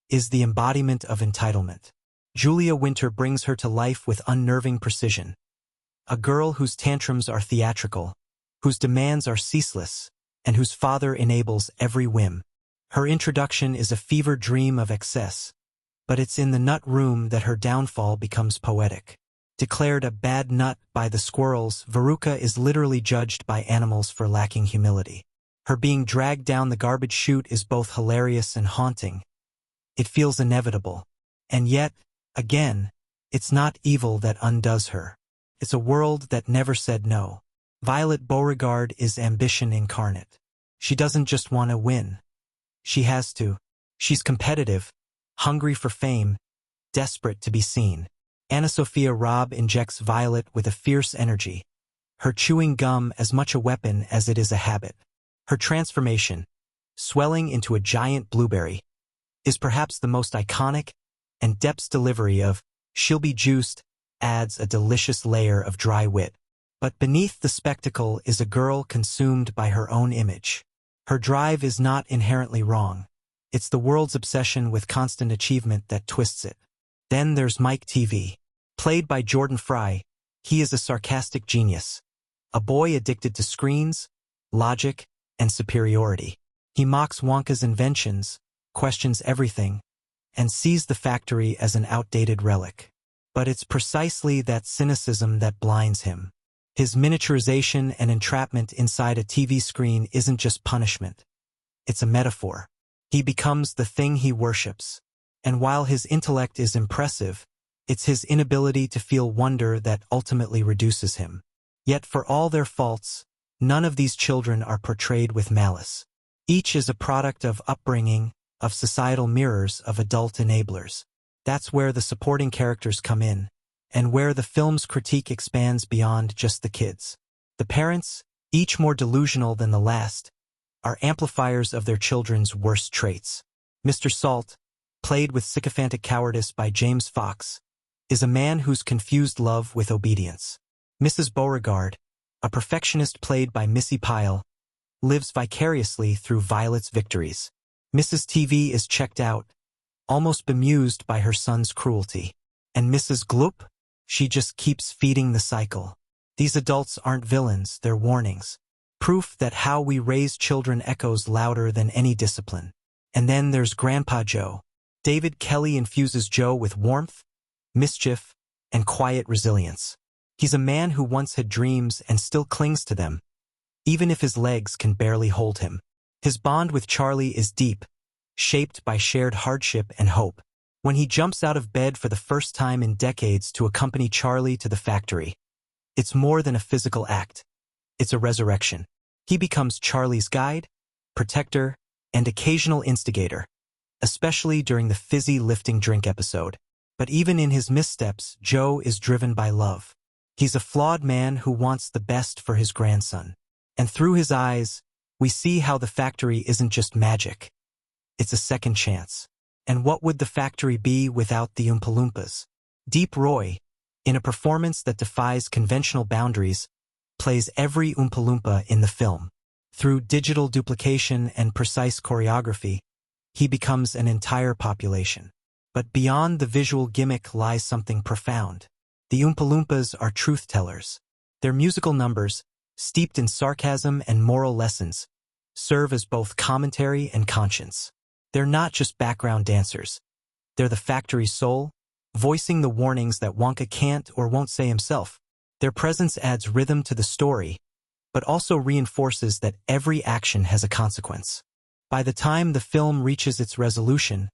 Speaker 1: is the embodiment of entitlement. Julia Winter brings her to life with unnerving precision. A girl whose tantrums are theatrical, whose demands are ceaseless, and whose father enables every whim. Her introduction is a fevered dream of excess, but it's in the nut room that her downfall becomes poetic. Declared a bad nut by the squirrels, Veruca is literally judged by animals for lacking humility. Her being dragged down the garbage chute is both hilarious and haunting. It feels inevitable. And yet, again, it's not evil that undoes her. It's a world that never said no. Violet Beauregard is ambition incarnate. She doesn't just want to win. She has to. She's competitive, hungry for fame, desperate to be seen. Anna Sophia Robb injects Violet with a fierce energy, her chewing gum as much a weapon as it is a habit. Her transformation, swelling into a giant blueberry, is perhaps the most iconic, and Depp's delivery of "she'll be juiced" adds a delicious layer of dry wit. But beneath the spectacle is a girl consumed by her own image. Her drive is not inherently wrong. It's the world's obsession with constant achievement that twists it. Then there's Mike TV. Played by Jordan Fry, he is a sarcastic genius, a boy addicted to screens, logic, and superiority. He mocks Wonka's inventions, questions everything, and sees the factory as an outdated relic. But it's precisely that cynicism that blinds him. His miniaturization and entrapment inside a TV screen isn't just punishment. It's a metaphor. He becomes the thing he worships. And while his intellect is impressive, it's his inability to feel wonder that ultimately reduces him. Yet for all their faults, none of these children are portrayed with malice. Each is a product of upbringing, of societal mirrors, of adult enablers. That's where the supporting characters come in, and where the film's critique expands beyond just the kids. The parents, each more delusional than the last, are amplifiers of their children's worst traits. Mr. Salt, played with sycophantic cowardice by James Fox, is a man who's confused love with obedience. Mrs. Beauregard, a perfectionist played by Missy Pyle, lives vicariously through Violet's victories. Mrs. TV is checked out, almost bemused by her son's cruelty. And Mrs. Gloop? She just keeps feeding the cycle. These adults aren't villains, they're warnings. Proof that how we raise children echoes louder than any discipline. And then there's Grandpa Joe. David Kelly infuses Joe with warmth, mischief, and quiet resilience. He's a man who once had dreams and still clings to them, even if his legs can barely hold him. His bond with Charlie is deep, shaped by shared hardship and hope. When he jumps out of bed for the first time in decades to accompany Charlie to the factory, it's more than a physical act. It's a resurrection. He becomes Charlie's guide, protector, and occasional instigator, especially during the fizzy lifting drink episode. But even in his missteps, Joe is driven by love. He's a flawed man who wants the best for his grandson. And through his eyes, we see how the factory isn't just magic. It's a second chance. And what would the factory be without the Oompa Loompas? Deep Roy, in a performance that defies conventional boundaries, plays every Oompa Loompa in the film. Through digital duplication and precise choreography, he becomes an entire population. But beyond the visual gimmick lies something profound. The Oompa Loompas are truth-tellers. Their musical numbers, steeped in sarcasm and moral lessons, serve as both commentary and conscience. They're not just background dancers. They're the factory's soul, voicing the warnings that Wonka can't or won't say himself. Their presence adds rhythm to the story, but also reinforces that every action has a consequence. By the time the film reaches its resolution,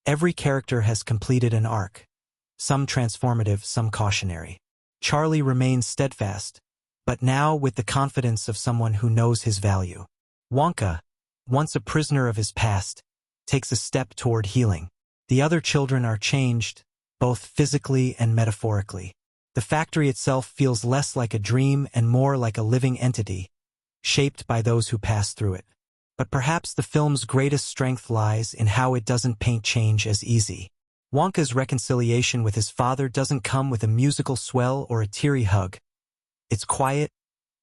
Speaker 1: every character has completed an arc, some transformative, some cautionary. Charlie remains steadfast, but now with the confidence of someone who knows his value. Wonka, once a prisoner of his past, takes a step toward healing. The other children are changed, both physically and metaphorically. The factory itself feels less like a dream and more like a living entity, shaped by those who pass through it. But perhaps the film's greatest strength lies in how it doesn't paint change as easy. Wonka's reconciliation with his father doesn't come with a musical swell or a teary hug. It's quiet,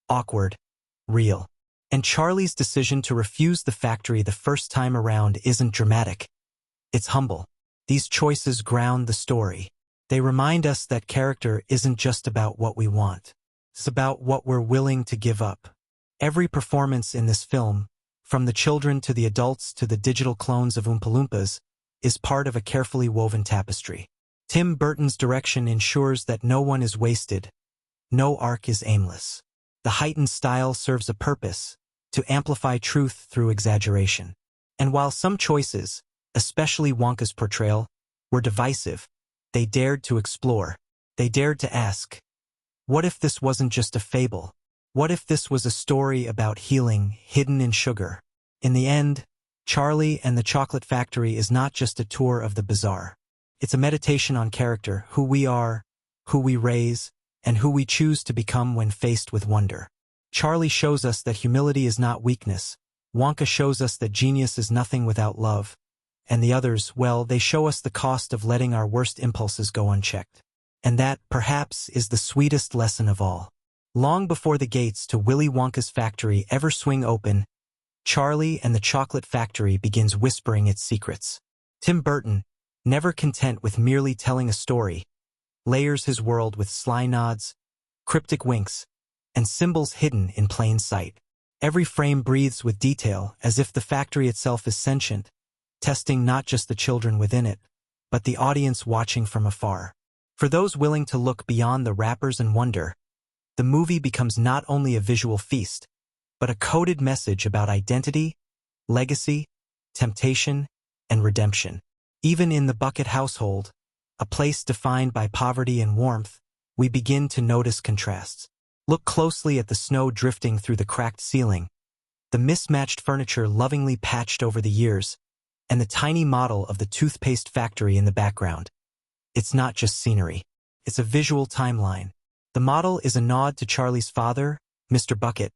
Speaker 1: awkward, real. And Charlie's decision to refuse the factory the first time around isn't dramatic. It's humble. These choices ground the story. They remind us that character isn't just about what we want. It's about what we're willing to give up. Every performance in this film, from the children to the adults to the digital clones of Oompa Loompas, is part of a carefully woven tapestry. Tim Burton's direction ensures that no one is wasted, no arc is aimless. The heightened style serves a purpose, to amplify truth through exaggeration. And while some choices, especially Wonka's portrayal, were divisive, they dared to explore. They dared to ask, what if this wasn't just a fable? What if this was a story about healing hidden in sugar? In the end, Charlie and the Chocolate Factory is not just a tour of the bizarre. It's a meditation on character, who we are, who we raise, and who we choose to become when faced with wonder. Charlie shows us that humility is not weakness. Wonka shows us that genius is nothing without love. And the others, well, they show us the cost of letting our worst impulses go unchecked. And that, perhaps, is the sweetest lesson of all. Long before the gates to Willy Wonka's factory ever swing open, Charlie and the Chocolate Factory begins whispering its secrets. Tim Burton, never content with merely telling a story, layers his world with sly nods, cryptic winks, and symbols hidden in plain sight. Every frame breathes with detail, as if the factory itself is sentient, testing not just the children within it, but the audience watching from afar. For those willing to look beyond the wrappers and wonder, the movie becomes not only a visual feast, but a coded message about identity, legacy, temptation, and redemption. Even in the Bucket household, a place defined by poverty and warmth, we begin to notice contrasts. Look closely at the snow drifting through the cracked ceiling, the mismatched furniture lovingly patched over the years, and the tiny model of the toothpaste factory in the background. It's not just scenery. It's a visual timeline. The model is a nod to Charlie's father, Mr. Bucket,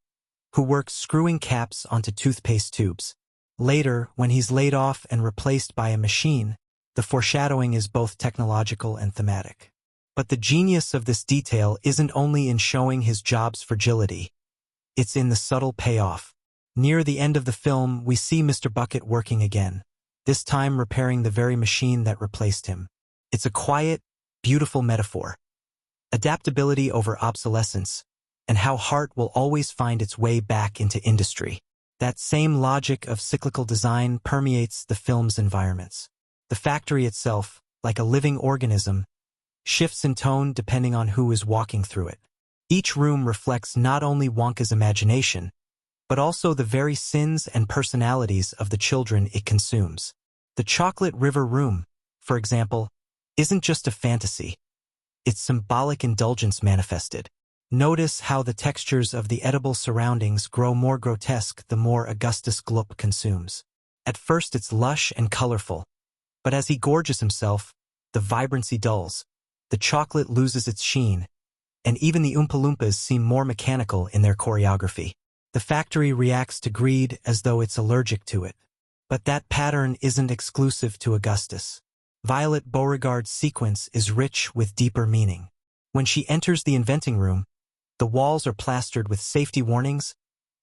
Speaker 1: who works screwing caps onto toothpaste tubes. Later, when he's laid off and replaced by a machine, the foreshadowing is both technological and thematic. But the genius of this detail isn't only in showing his job's fragility. It's in the subtle payoff. Near the end of the film, we see Mr. Bucket working again, this time repairing the very machine that replaced him. It's a quiet, beautiful metaphor. Adaptability over obsolescence, and how heart will always find its way back into industry. That same logic of cyclical design permeates the film's environments. The factory itself, like a living organism, shifts in tone depending on who is walking through it. Each room reflects not only Wonka's imagination, but also the very sins and personalities of the children it consumes. The Chocolate River Room, for example, isn't just a fantasy. It's symbolic indulgence manifested. Notice how the textures of the edible surroundings grow more grotesque the more Augustus Gloop consumes. At first it's lush and colorful, but as he gorges himself, the vibrancy dulls, the chocolate loses its sheen, and even the Oompa Loompas seem more mechanical in their choreography. The factory reacts to greed as though it's allergic to it. But that pattern isn't exclusive to Augustus. Violet Beauregard's sequence is rich with deeper meaning. When she enters the inventing room, the walls are plastered with safety warnings,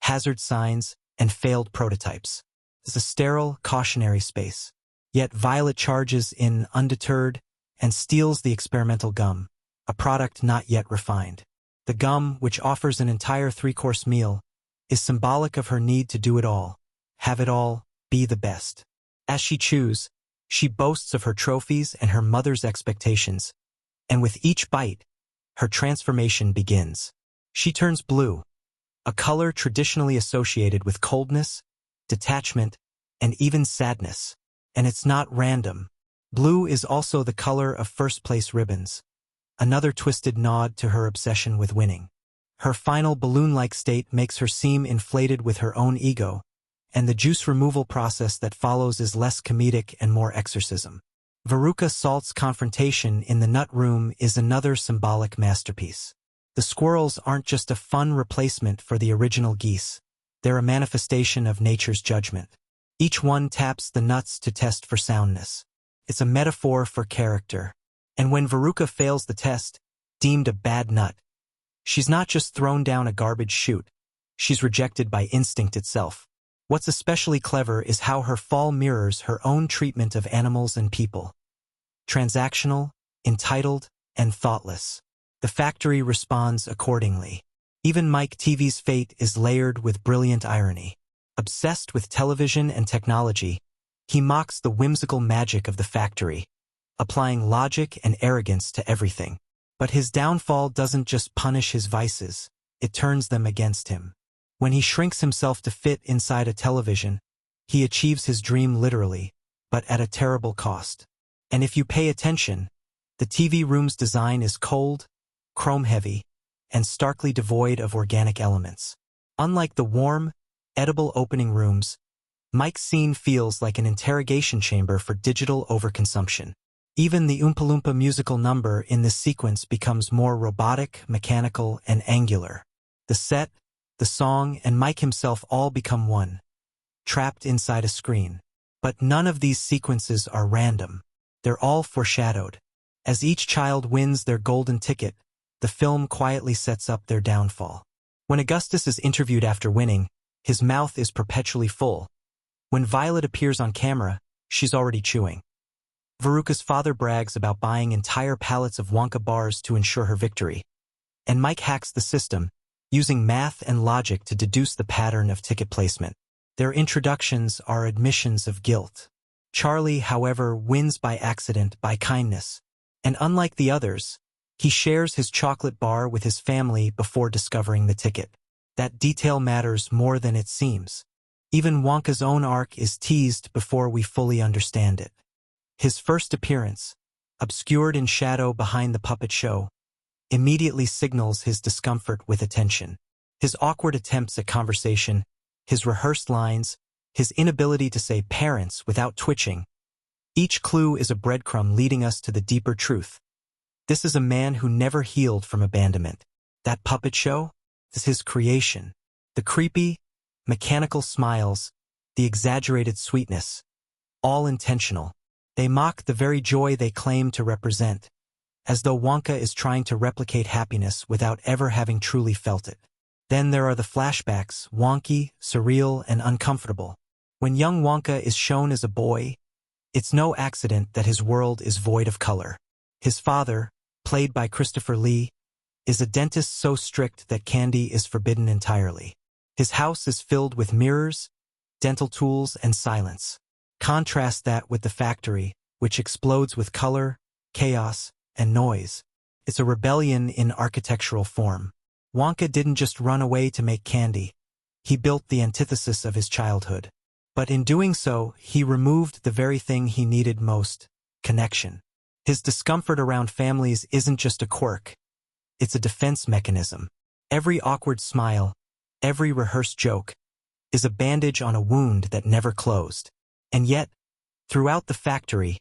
Speaker 1: hazard signs, and failed prototypes. It's a sterile, cautionary space. Yet Violet charges in undeterred and steals the experimental gum, a product not yet refined. The gum, which offers an entire 3-course meal, is symbolic of her need to do it all, have it all, be the best. As she chews, she boasts of her trophies and her mother's expectations, and with each bite, her transformation begins. She turns blue, a color traditionally associated with coldness, detachment, and even sadness. And it's not random. Blue is also the color of first-place ribbons, another twisted nod to her obsession with winning. Her final balloon-like state makes her seem inflated with her own ego, and the juice removal process that follows is less comedic and more exorcism. Veruca Salt's confrontation in the nut room is another symbolic masterpiece. The squirrels aren't just a fun replacement for the original geese. They're a manifestation of nature's judgment. Each one taps the nuts to test for soundness. It's a metaphor for character. And when Veruca fails the test, deemed a bad nut, she's not just thrown down a garbage chute, she's rejected by instinct itself. What's especially clever is how her fall mirrors her own treatment of animals and people. Transactional, entitled, and thoughtless. The factory responds accordingly. Even Mike TV's fate is layered with brilliant irony. Obsessed with television and technology, he mocks the whimsical magic of the factory, applying logic and arrogance to everything. But his downfall doesn't just punish his vices, it turns them against him. When he shrinks himself to fit inside a television, he achieves his dream literally, but at a terrible cost. And if you pay attention, the TV room's design is cold, chrome-heavy, and starkly devoid of organic elements. Unlike the warm, edible opening rooms, Mike's scene feels like an interrogation chamber for digital overconsumption. Even the Oompa Loompa musical number in this sequence becomes more robotic, mechanical, and angular. The set, the song, and Mike himself all become one, trapped inside a screen. But none of these sequences are random. They're all foreshadowed. As each child wins their golden ticket, the film quietly sets up their downfall. When Augustus is interviewed after winning, his mouth is perpetually full. When Violet appears on camera, she's already chewing. Veruca's father brags about buying entire pallets of Wonka bars to ensure her victory. And Mike hacks the system, using math and logic to deduce the pattern of ticket placement. Their introductions are admissions of guilt. Charlie, however, wins by accident, by kindness. And unlike the others, he shares his chocolate bar with his family before discovering the ticket. That detail matters more than it seems. Even Wonka's own arc is teased before we fully understand it. His first appearance, obscured in shadow behind the puppet show, immediately signals his discomfort with attention. His awkward attempts at conversation, his rehearsed lines, his inability to say parents without twitching. Each clue is a breadcrumb leading us to the deeper truth. This is a man who never healed from abandonment. That puppet show is his creation. The creepy, mechanical smiles, the exaggerated sweetness, all intentional. They mock the very joy they claim to represent, as though Wonka is trying to replicate happiness without ever having truly felt it. Then there are the flashbacks, wonky, surreal, and uncomfortable. When young Wonka is shown as a boy, it's no accident that his world is void of color. His father, played by Christopher Lee, is a dentist so strict that candy is forbidden entirely. His house is filled with mirrors, dental tools, and silence. Contrast that with the factory, which explodes with color, chaos, and noise. It's a rebellion in architectural form. Wonka didn't just run away to make candy. he built the antithesis of his childhood. But in doing so, he removed the very thing he needed most: connection. His discomfort around families isn't just a quirk, it's a defense mechanism. Every awkward smile, every rehearsed joke, is a bandage on a wound that never closed. And yet, throughout the factory,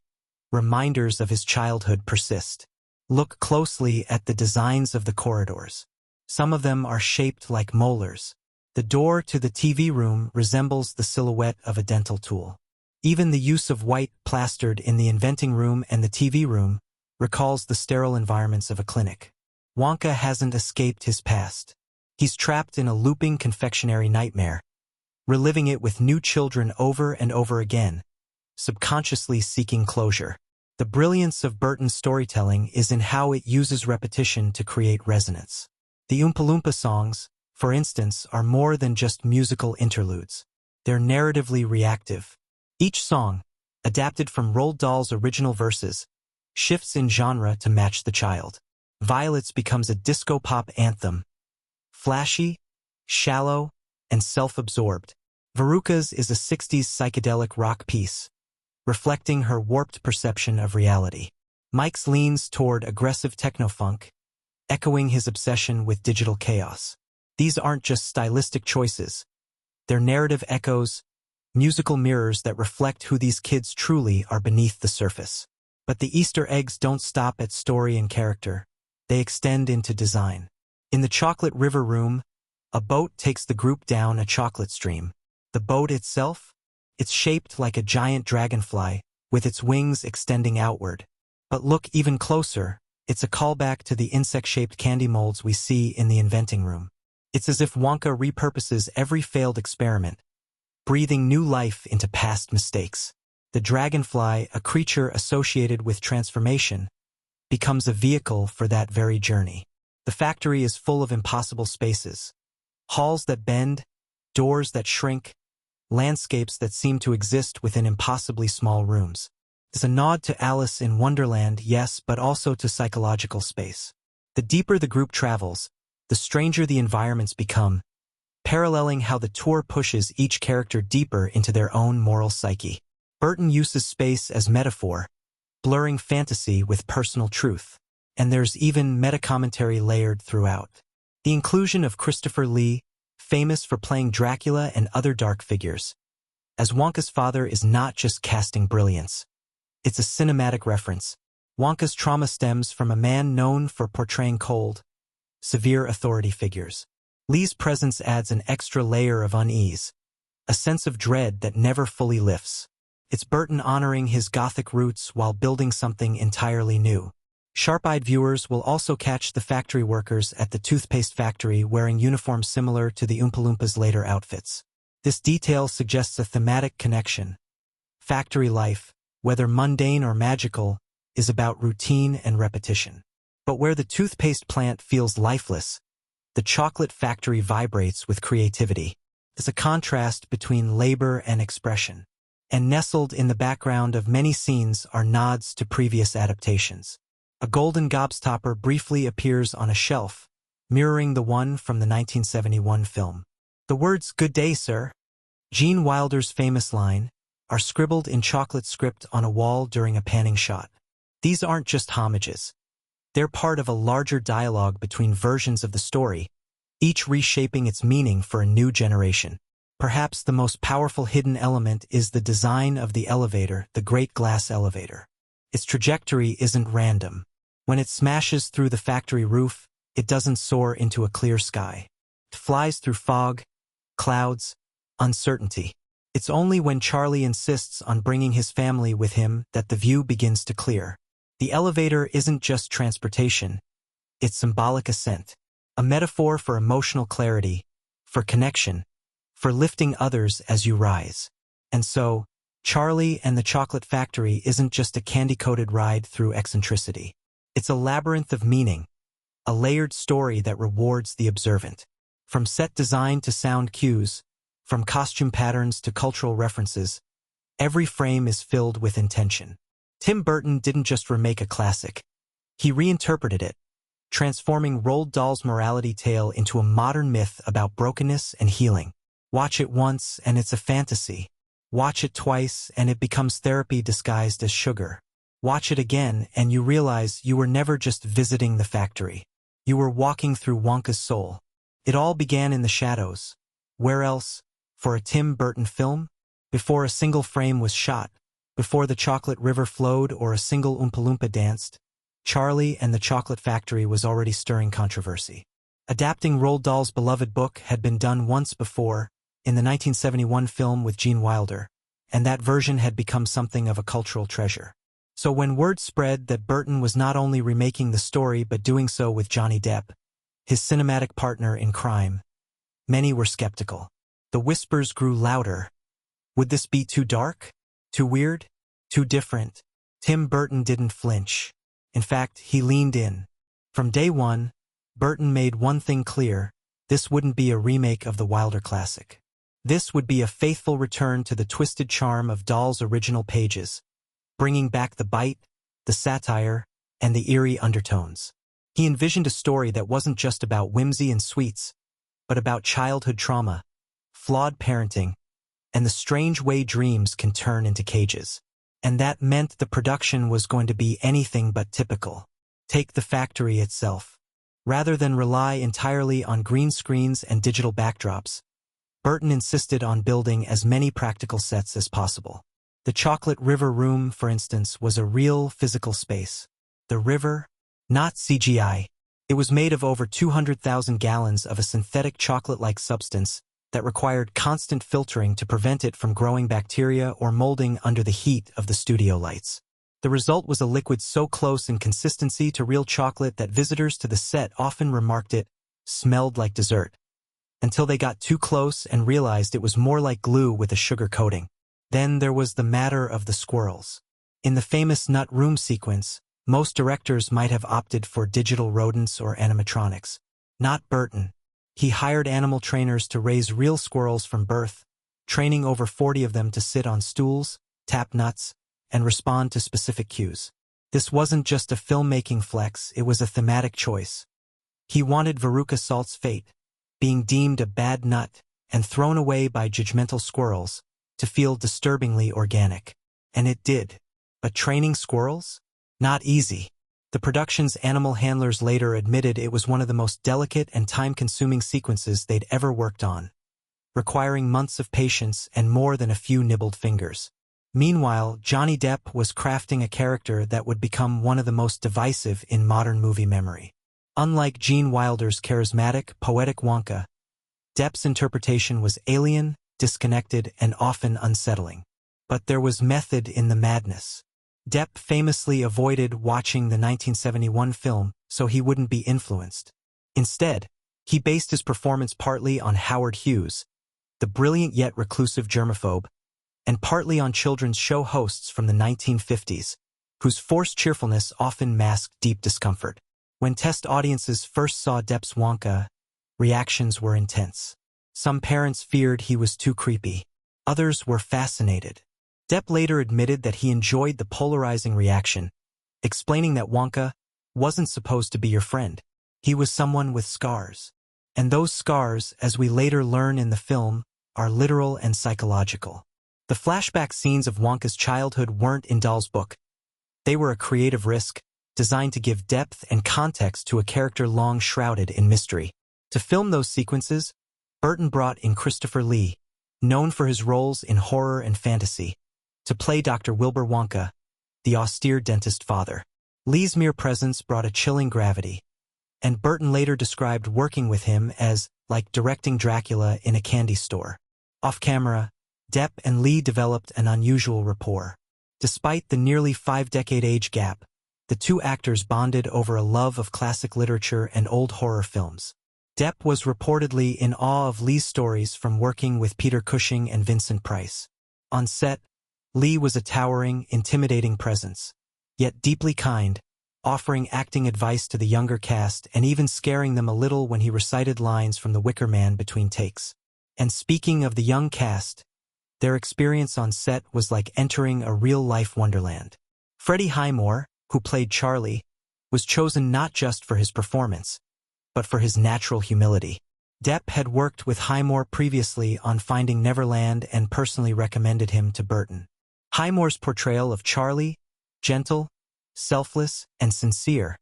Speaker 1: reminders of his childhood persist. Look closely at the designs of the corridors. Some of them are shaped like molars. The door to the TV room resembles the silhouette of a dental tool. Even the use of white plastered in the inventing room and the TV room recalls the sterile environments of a clinic. Wonka hasn't escaped his past. He's trapped in a looping confectionery nightmare, reliving it with new children over and over again, subconsciously seeking closure. The brilliance of Burton's storytelling is in how it uses repetition to create resonance. The Oompa Loompa songs, for instance, are more than just musical interludes. They're narratively reactive. Each song, adapted from Roald Dahl's original verses, shifts in genre to match the child. Violet's becomes a disco-pop anthem, flashy, shallow, and self-absorbed. Veruca's is a 60s psychedelic rock piece, reflecting her warped perception of reality. Mike's leans toward aggressive techno-funk, echoing his obsession with digital chaos. These aren't just stylistic choices. They're narrative echoes, musical mirrors that reflect who these kids truly are beneath the surface. But the Easter eggs don't stop at story and character. They extend into design. In the Chocolate River room, a boat takes the group down a chocolate stream. The boat itself? It's shaped like a giant dragonfly, with its wings extending outward. But look even closer, it's a callback to the insect-shaped candy molds we see in the inventing room. It's as if Wonka repurposes every failed experiment, breathing new life into past mistakes. The dragonfly, a creature associated with transformation, becomes a vehicle for that very journey. The factory is full of impossible spaces. Halls that bend, doors that shrink, landscapes that seem to exist within impossibly small rooms. It's a nod to Alice in Wonderland, yes, but also to psychological space. The deeper the group travels, the stranger the environments become, paralleling how the tour pushes each character deeper into their own moral psyche. Burton uses space as metaphor, blurring fantasy with personal truth. And there's even meta-commentary layered throughout. The inclusion of Christopher Lee, famous for playing Dracula and other dark figures, as Wonka's father is not just casting brilliance. It's a cinematic reference. Wonka's trauma stems from a man known for portraying cold, severe authority figures. Lee's presence adds an extra layer of unease, a sense of dread that never fully lifts. It's Burton honoring his Gothic roots while building something entirely new. Sharp-eyed viewers will also catch the factory workers at the toothpaste factory wearing uniforms similar to the Oompa Loompas' later outfits. This detail suggests a thematic connection. Factory life, whether mundane or magical, is about routine and repetition. But where the toothpaste plant feels lifeless, the chocolate factory vibrates with creativity. There's a contrast between labor and expression. And nestled in the background of many scenes are nods to previous adaptations. A golden gobstopper briefly appears on a shelf, mirroring the one from the 1971 film. The words, "Good day, sir," Gene Wilder's famous line, are scribbled in chocolate script on a wall during a panning shot. These aren't just homages. They're part of a larger dialogue between versions of the story, each reshaping its meaning for a new generation. Perhaps the most powerful hidden element is the design of the elevator, the Great Glass Elevator. Its trajectory isn't random. When it smashes through the factory roof, it doesn't soar into a clear sky. It flies through fog, clouds, uncertainty. It's only when Charlie insists on bringing his family with him that the view begins to clear. The elevator isn't just transportation, it's symbolic ascent, a metaphor for emotional clarity, for connection, for lifting others as you rise. And so, Charlie and the Chocolate Factory isn't just a candy-coated ride through eccentricity. It's a labyrinth of meaning, a layered story that rewards the observant. From set design to sound cues, from costume patterns to cultural references, every frame is filled with intention. Tim Burton didn't just remake a classic. He reinterpreted it, transforming Roald Dahl's morality tale into a modern myth about brokenness and healing. Watch it once and it's a fantasy. Watch it twice and it becomes therapy disguised as sugar. Watch it again and you realize you were never just visiting the factory. You were walking through Wonka's soul. It all began in the shadows. Where else? For a Tim Burton film? Before a single frame was shot, before the chocolate river flowed or a single Oompa Loompa danced, Charlie and the Chocolate Factory was already stirring controversy. Adapting Roald Dahl's beloved book had been done once before, in the 1971 film with Gene Wilder, and that version had become something of a cultural treasure. So when word spread that Burton was not only remaking the story but doing so with Johnny Depp, his cinematic partner in crime, many were skeptical. The whispers grew louder. Would this be too dark? Too weird? Too different? Tim Burton didn't flinch. In fact, he leaned in. From day one, Burton made one thing clear: this wouldn't be a remake of the Wilder classic. This would be a faithful return to the twisted charm of Dahl's original pages, bringing back the bite, the satire, and the eerie undertones. He envisioned a story that wasn't just about whimsy and sweets, but about childhood trauma, flawed parenting, and the strange way dreams can turn into cages. And that meant the production was going to be anything but typical. Take the factory itself. Rather than rely entirely on green screens and digital backdrops, Burton insisted on building as many practical sets as possible. The Chocolate River Room, for instance, was a real physical space. The river, not CGI. It was made of over 200,000 gallons of a synthetic chocolate-like substance that required constant filtering to prevent it from growing bacteria or molding under the heat of the studio lights. The result was a liquid so close in consistency to real chocolate that visitors to the set often remarked it smelled like dessert, until they got too close and realized it was more like glue with a sugar coating. Then there was the matter of the squirrels. In the famous Nut Room sequence, most directors might have opted for digital rodents or animatronics. Not Burton. He hired animal trainers to raise real squirrels from birth, training over 40 of them to sit on stools, tap nuts, and respond to specific cues. This wasn't just a filmmaking flex, it was a thematic choice. He wanted Veruca Salt's fate, being deemed a bad nut and thrown away by judgmental squirrels, to feel disturbingly organic. And it did. But training squirrels? Not easy. The production's animal handlers later admitted it was one of the most delicate and time-consuming sequences they'd ever worked on, requiring months of patience and more than a few nibbled fingers. Meanwhile, Johnny Depp was crafting a character that would become one of the most divisive in modern movie memory. Unlike Gene Wilder's charismatic, poetic Wonka, Depp's interpretation was alien, disconnected, and often unsettling. But there was method in the madness. Depp famously avoided watching the 1971 film so he wouldn't be influenced. Instead, he based his performance partly on Howard Hughes, the brilliant yet reclusive germaphobe, and partly on children's show hosts from the 1950s, whose forced cheerfulness often masked deep discomfort. When test audiences first saw Depp's Wonka, reactions were intense. Some parents feared he was too creepy. Others were fascinated. Depp later admitted that he enjoyed the polarizing reaction, explaining that Wonka wasn't supposed to be your friend. He was someone with scars. And those scars, as we later learn in the film, are literal and psychological. The flashback scenes of Wonka's childhood weren't in Dahl's book. They were a creative risk, designed to give depth and context to a character long shrouded in mystery. To film those sequences, Burton brought in Christopher Lee, known for his roles in horror and fantasy, to play Dr. Wilbur Wonka, the austere dentist father. Lee's mere presence brought a chilling gravity, and Burton later described working with him as like directing Dracula in a candy store. Off-camera, Depp and Lee developed an unusual rapport. Despite the nearly 5-decade age gap, the two actors bonded over a love of classic literature and old horror films. Depp was reportedly in awe of Lee's stories from working with Peter Cushing and Vincent Price. On set, Lee was a towering, intimidating presence, yet deeply kind, offering acting advice to the younger cast and even scaring them a little when he recited lines from The Wicker Man between takes. And speaking of the young cast, their experience on set was like entering a real-life wonderland. Freddie Highmore, who played Charlie, was chosen not just for his performance, but for his natural humility. Depp had worked with Highmore previously on Finding Neverland and personally recommended him to Burton. Highmore's portrayal of Charlie, gentle, selfless, and sincere,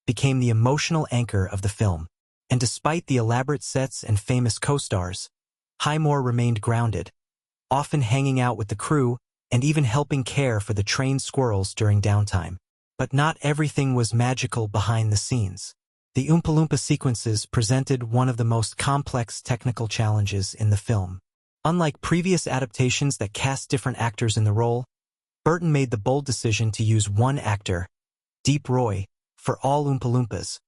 Speaker 1: became the emotional anchor of the film. And despite the elaborate sets and famous co-stars, Highmore remained grounded, often hanging out with the crew and even helping care for the trained squirrels during downtime. But not everything was magical behind the scenes. The Oompa Loompa sequences presented one of the most complex technical challenges in the film. Unlike previous adaptations that cast different actors in the role, Burton made the bold decision to use one actor, Deep Roy, for all Oompa Loompas,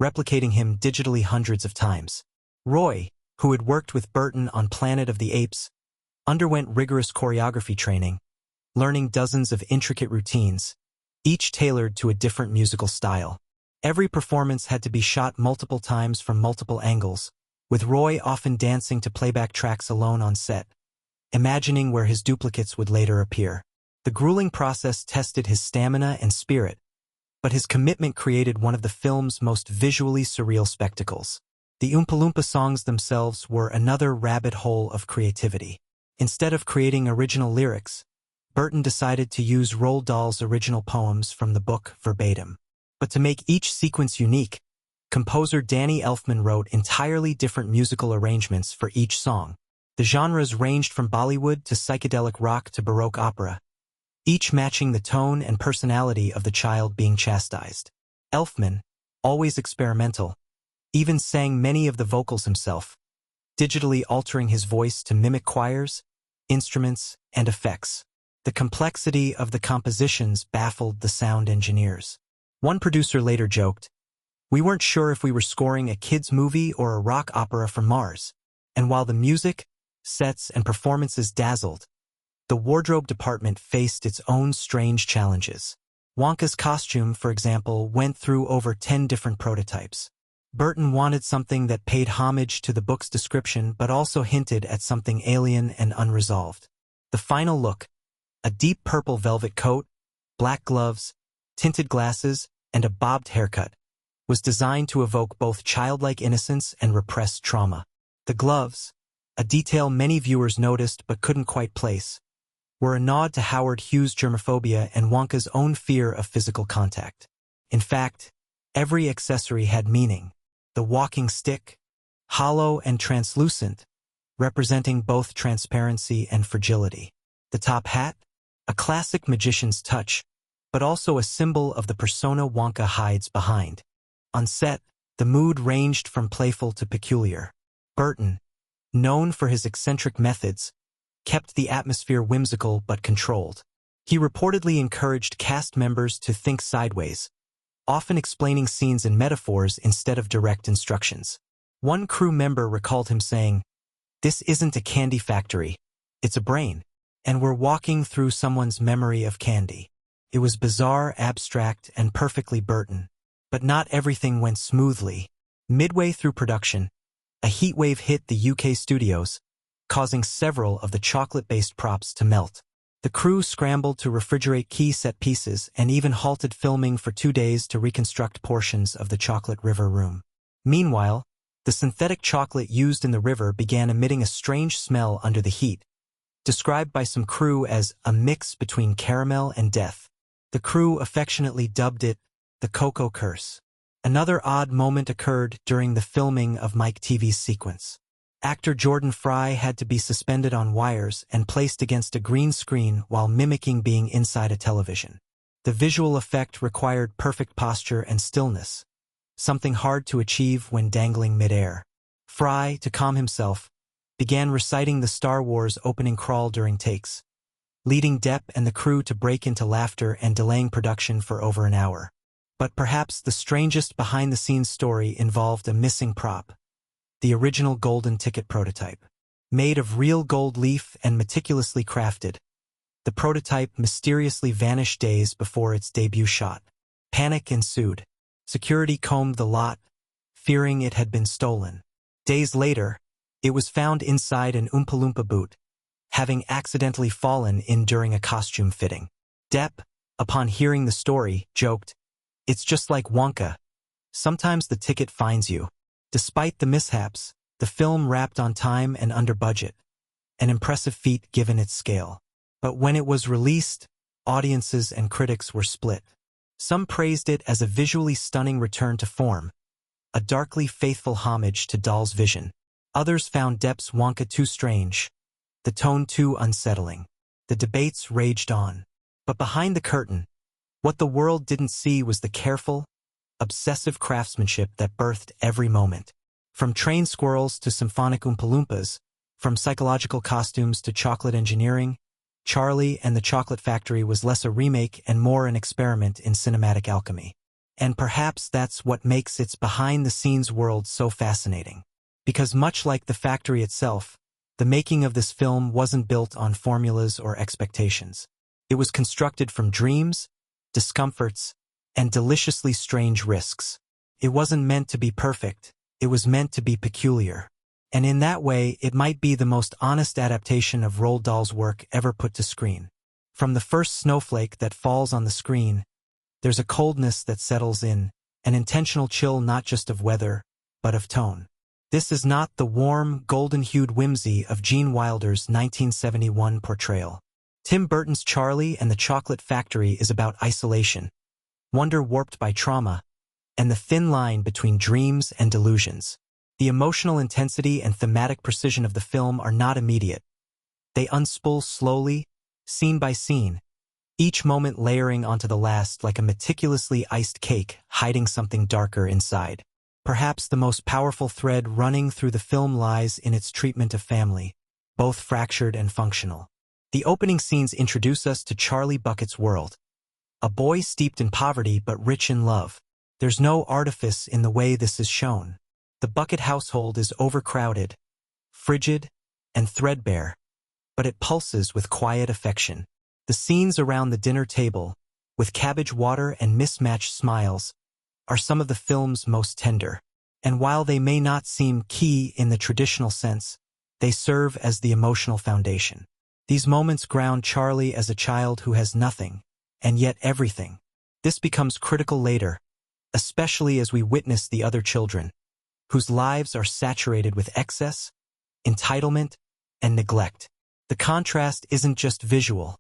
Speaker 1: replicating him digitally hundreds of times. Roy, who had worked with Burton on Planet of the Apes, underwent rigorous choreography training, learning dozens of intricate routines, each tailored to a different musical style. Every performance had to be shot multiple times from multiple angles, with Roy often dancing to playback tracks alone on set, imagining where his duplicates would later appear. The grueling process tested his stamina and spirit, but his commitment created one of the film's most visually surreal spectacles. The Oompa Loompa songs themselves were another rabbit hole of creativity. Instead of creating original lyrics, Burton decided to use Roald Dahl's original poems from the book verbatim. But to make each sequence unique, composer Danny Elfman wrote entirely different musical arrangements for each song. The genres ranged from Bollywood to psychedelic rock to Baroque opera, each matching the tone and personality of the child being chastised. Elfman, always experimental, even sang many of the vocals himself, digitally altering his voice to mimic choirs, instruments, and effects. The complexity of the compositions baffled the sound engineers. One producer later joked, "We weren't sure if we were scoring a kids' movie or a rock opera from Mars." And while the music, sets, and performances dazzled, the wardrobe department faced its own strange challenges. Wonka's costume, for example, went through over 10 different prototypes. Burton wanted something that paid homage to the book's description but also hinted at something alien and unresolved. The final look, a deep purple velvet coat, black gloves, tinted glasses, and a bobbed haircut, was designed to evoke both childlike innocence and repressed trauma. The gloves, a detail many viewers noticed but couldn't quite place, were a nod to Howard Hughes' germophobia and Wonka's own fear of physical contact. In fact, every accessory had meaning. The walking stick, hollow and translucent, representing both transparency and fragility. The top hat, a classic magician's touch, but also a symbol of the persona Wonka hides behind. On set, the mood ranged from playful to peculiar. Burton, known for his eccentric methods, kept the atmosphere whimsical but controlled. He reportedly encouraged cast members to think sideways, often explaining scenes in metaphors instead of direct instructions. One crew member recalled him saying, "This isn't a candy factory, it's a brain, and we're walking through someone's memory of candy." It was bizarre, abstract, and perfectly Burton. But not everything went smoothly. Midway through production, a heat wave hit the UK studios, causing several of the chocolate-based props to melt. The crew scrambled to refrigerate key set pieces and even halted filming for 2 days to reconstruct portions of the Chocolate River room. Meanwhile, the synthetic chocolate used in the river began emitting a strange smell under the heat, described by some crew as a mix between caramel and death. The crew affectionately dubbed it the Cocoa Curse. Another odd moment occurred during the filming of Mike TV's sequence. Actor Jordan Fry had to be suspended on wires and placed against a green screen while mimicking being inside a television. The visual effect required perfect posture and stillness, something hard to achieve when dangling midair. Fry, to calm himself, began reciting the Star Wars opening crawl during takes, leading Depp and the crew to break into laughter and delaying production for over an hour. But perhaps the strangest behind-the-scenes story involved a missing prop, the original golden ticket prototype. Made of real gold leaf and meticulously crafted, the prototype mysteriously vanished days before its debut shot. Panic ensued. Security combed the lot, fearing it had been stolen. Days later, it was found inside an Oompa Loompa boot, having accidentally fallen in during a costume fitting. Depp, upon hearing the story, joked, "It's just like Wonka. Sometimes the ticket finds you." Despite the mishaps, The film wrapped on time and under budget, an impressive feat given its scale. But when it was released, audiences and critics were split. Some praised it as a visually stunning return to form, a darkly faithful homage to Dahl's vision. Others found Depp's Wonka too strange, the tone too unsettling. The debates raged on. But behind the curtain, what the world didn't see was the careful, obsessive craftsmanship that birthed every moment. From trained squirrels to symphonic Oompa Loompas, from psychological costumes to chocolate engineering, Charlie and the Chocolate Factory was less a remake and more an experiment in cinematic alchemy. And perhaps that's what makes its behind-the-scenes world so fascinating. Because much like the factory itself, the making of this film wasn't built on formulas or expectations. It was constructed from dreams, discomforts, and deliciously strange risks. It wasn't meant to be perfect, it was meant to be peculiar. And in that way, it might be the most honest adaptation of Roald Dahl's work ever put to screen. From the first snowflake that falls on the screen, there's a coldness that settles in, an intentional chill not just of weather, but of tone. This is not the warm, golden-hued whimsy of Gene Wilder's 1971 portrayal. Tim Burton's Charlie and the Chocolate Factory is about isolation, wonder warped by trauma, and the thin line between dreams and delusions. The emotional intensity and thematic precision of the film are not immediate. They unspool slowly, scene by scene, each moment layering onto the last like a meticulously iced cake hiding something darker inside. Perhaps the most powerful thread running through the film lies in its treatment of family, both fractured and functional. The opening scenes introduce us to Charlie Bucket's world, a boy steeped in poverty but rich in love. There's no artifice in the way this is shown. The Bucket household is overcrowded, frigid, and threadbare, but it pulses with quiet affection. The scenes around the dinner table, with cabbage water and mismatched smiles, are some of the film's most tender. And while they may not seem key in the traditional sense, they serve as the emotional foundation. These moments ground Charlie as a child who has nothing, and yet everything. This becomes critical later, especially as we witness the other children, whose lives are saturated with excess, entitlement, and neglect. The contrast isn't just visual,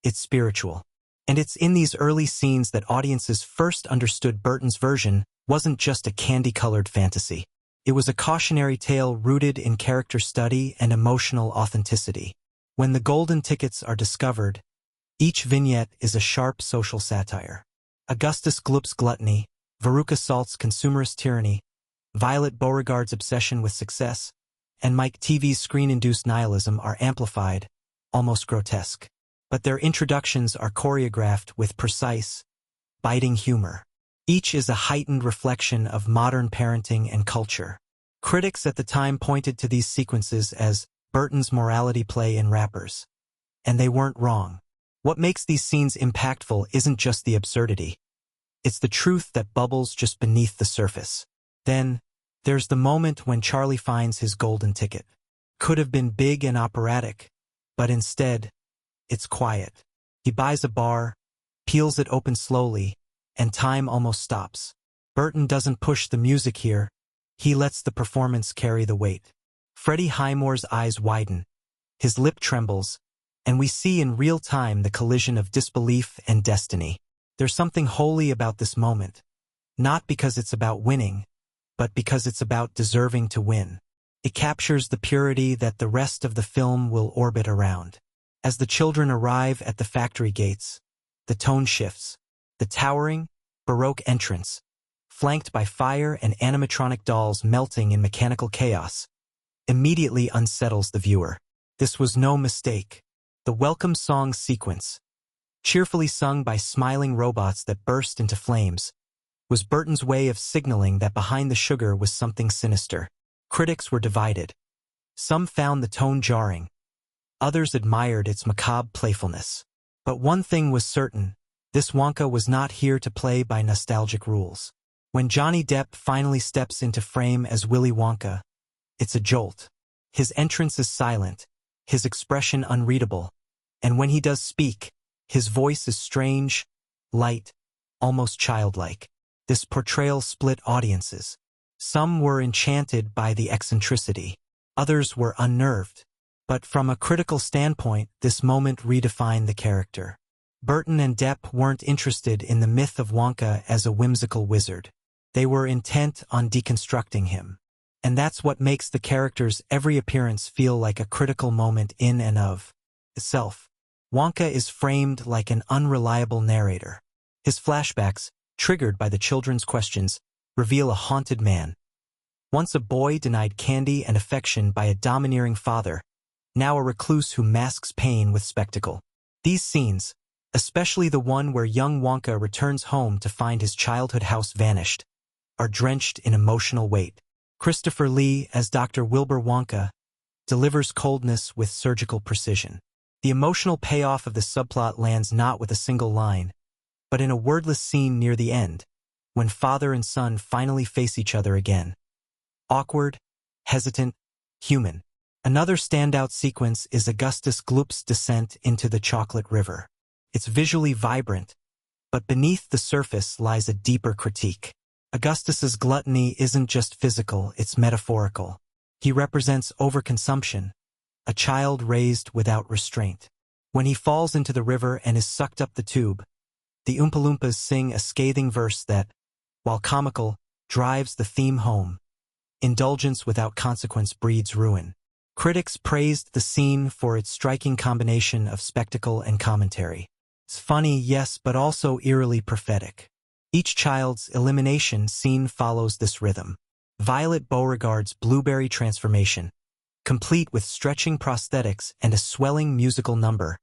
Speaker 1: it's spiritual. And it's in these early scenes that audiences first understood Burton's version wasn't just a candy-colored fantasy. It was a cautionary tale rooted in character study and emotional authenticity. When the golden tickets are discovered, each vignette is a sharp social satire. Augustus Gloop's gluttony, Veruca Salt's consumerist tyranny, Violet Beauregard's obsession with success, and Mike TV's screen-induced nihilism are amplified, almost grotesque. But their introductions are choreographed with precise, biting humor. Each is a heightened reflection of modern parenting and culture. Critics at the time pointed to these sequences as Burton's morality play in wrappers. And they weren't wrong. What makes these scenes impactful isn't just the absurdity. It's the truth that bubbles just beneath the surface. Then, there's the moment when Charlie finds his golden ticket. Could have been big and operatic, but instead, it's quiet. He buys a bar, peels it open slowly, and time almost stops. Burton doesn't push the music here. He lets the performance carry the weight. Freddie Highmore's eyes widen, his lip trembles, and we see in real time the collision of disbelief and destiny. There's something holy about this moment, not because it's about winning, but because it's about deserving to win. It captures the purity that the rest of the film will orbit around. As the children arrive at the factory gates, the tone shifts. The towering, Baroque entrance, flanked by fire and animatronic dolls melting in mechanical chaos, immediately unsettles the viewer. This was no mistake. The welcome song sequence, cheerfully sung by smiling robots that burst into flames, was Burton's way of signaling that behind the sugar was something sinister. Critics were divided. Some found the tone jarring. Others admired its macabre playfulness. But one thing was certain, this Wonka was not here to play by nostalgic rules. When Johnny Depp finally steps into frame as Willy Wonka, it's a jolt. His entrance is silent, his expression unreadable, and when he does speak, his voice is strange, light, almost childlike. This portrayal split audiences. Some were enchanted by the eccentricity. Others were unnerved. But from a critical standpoint, this moment redefined the character. Burton and Depp weren't interested in the myth of Wonka as a whimsical wizard. They were intent on deconstructing him. And that's what makes the character's every appearance feel like a critical moment in and of itself. Wonka is framed like an unreliable narrator. His flashbacks, triggered by the children's questions, reveal a haunted man. Once a boy denied candy and affection by a domineering father, now a recluse who masks pain with spectacle. These scenes, especially the one where young Wonka returns home to find his childhood house vanished, are drenched in emotional weight. Christopher Lee, as Dr. Wilbur Wonka, delivers coldness with surgical precision. The emotional payoff of the subplot lands not with a single line, but in a wordless scene near the end, when father and son finally face each other again. Awkward, hesitant, human. Another standout sequence is Augustus Gloop's descent into the chocolate river. It's visually vibrant, but beneath the surface lies a deeper critique. Augustus's gluttony isn't just physical, it's metaphorical. He represents overconsumption, a child raised without restraint. When he falls into the river and is sucked up the tube, the Oompa Loompas sing a scathing verse that, while comical, drives the theme home. Indulgence without consequence breeds ruin. Critics praised the scene for its striking combination of spectacle and commentary. It's funny, yes, but also eerily prophetic. Each child's elimination scene follows this rhythm. Violet Beauregard's blueberry transformation, complete with stretching prosthetics and a swelling musical number,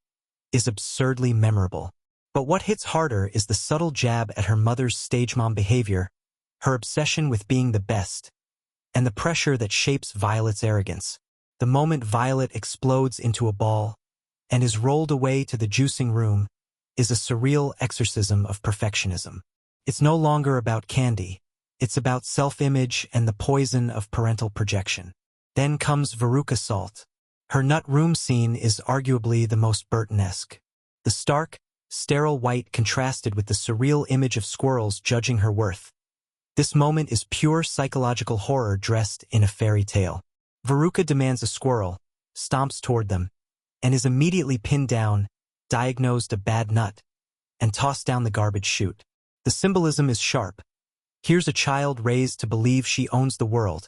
Speaker 1: is absurdly memorable. But what hits harder is the subtle jab at her mother's stage mom behavior, her obsession with being the best, and the pressure that shapes Violet's arrogance. The moment Violet explodes into a ball and is rolled away to the juicing room is a surreal exorcism of perfectionism. It's no longer about candy. It's about self-image and the poison of parental projection. Then comes Veruca Salt. Her nut room scene is arguably the most Burton-esque. The stark, sterile white contrasted with the surreal image of squirrels judging her worth. This moment is pure psychological horror dressed in a fairy tale. Veruca demands a squirrel, stomps toward them, and is immediately pinned down, diagnosed a bad nut, and tossed down the garbage chute. The symbolism is sharp. Here's a child raised to believe she owns the world,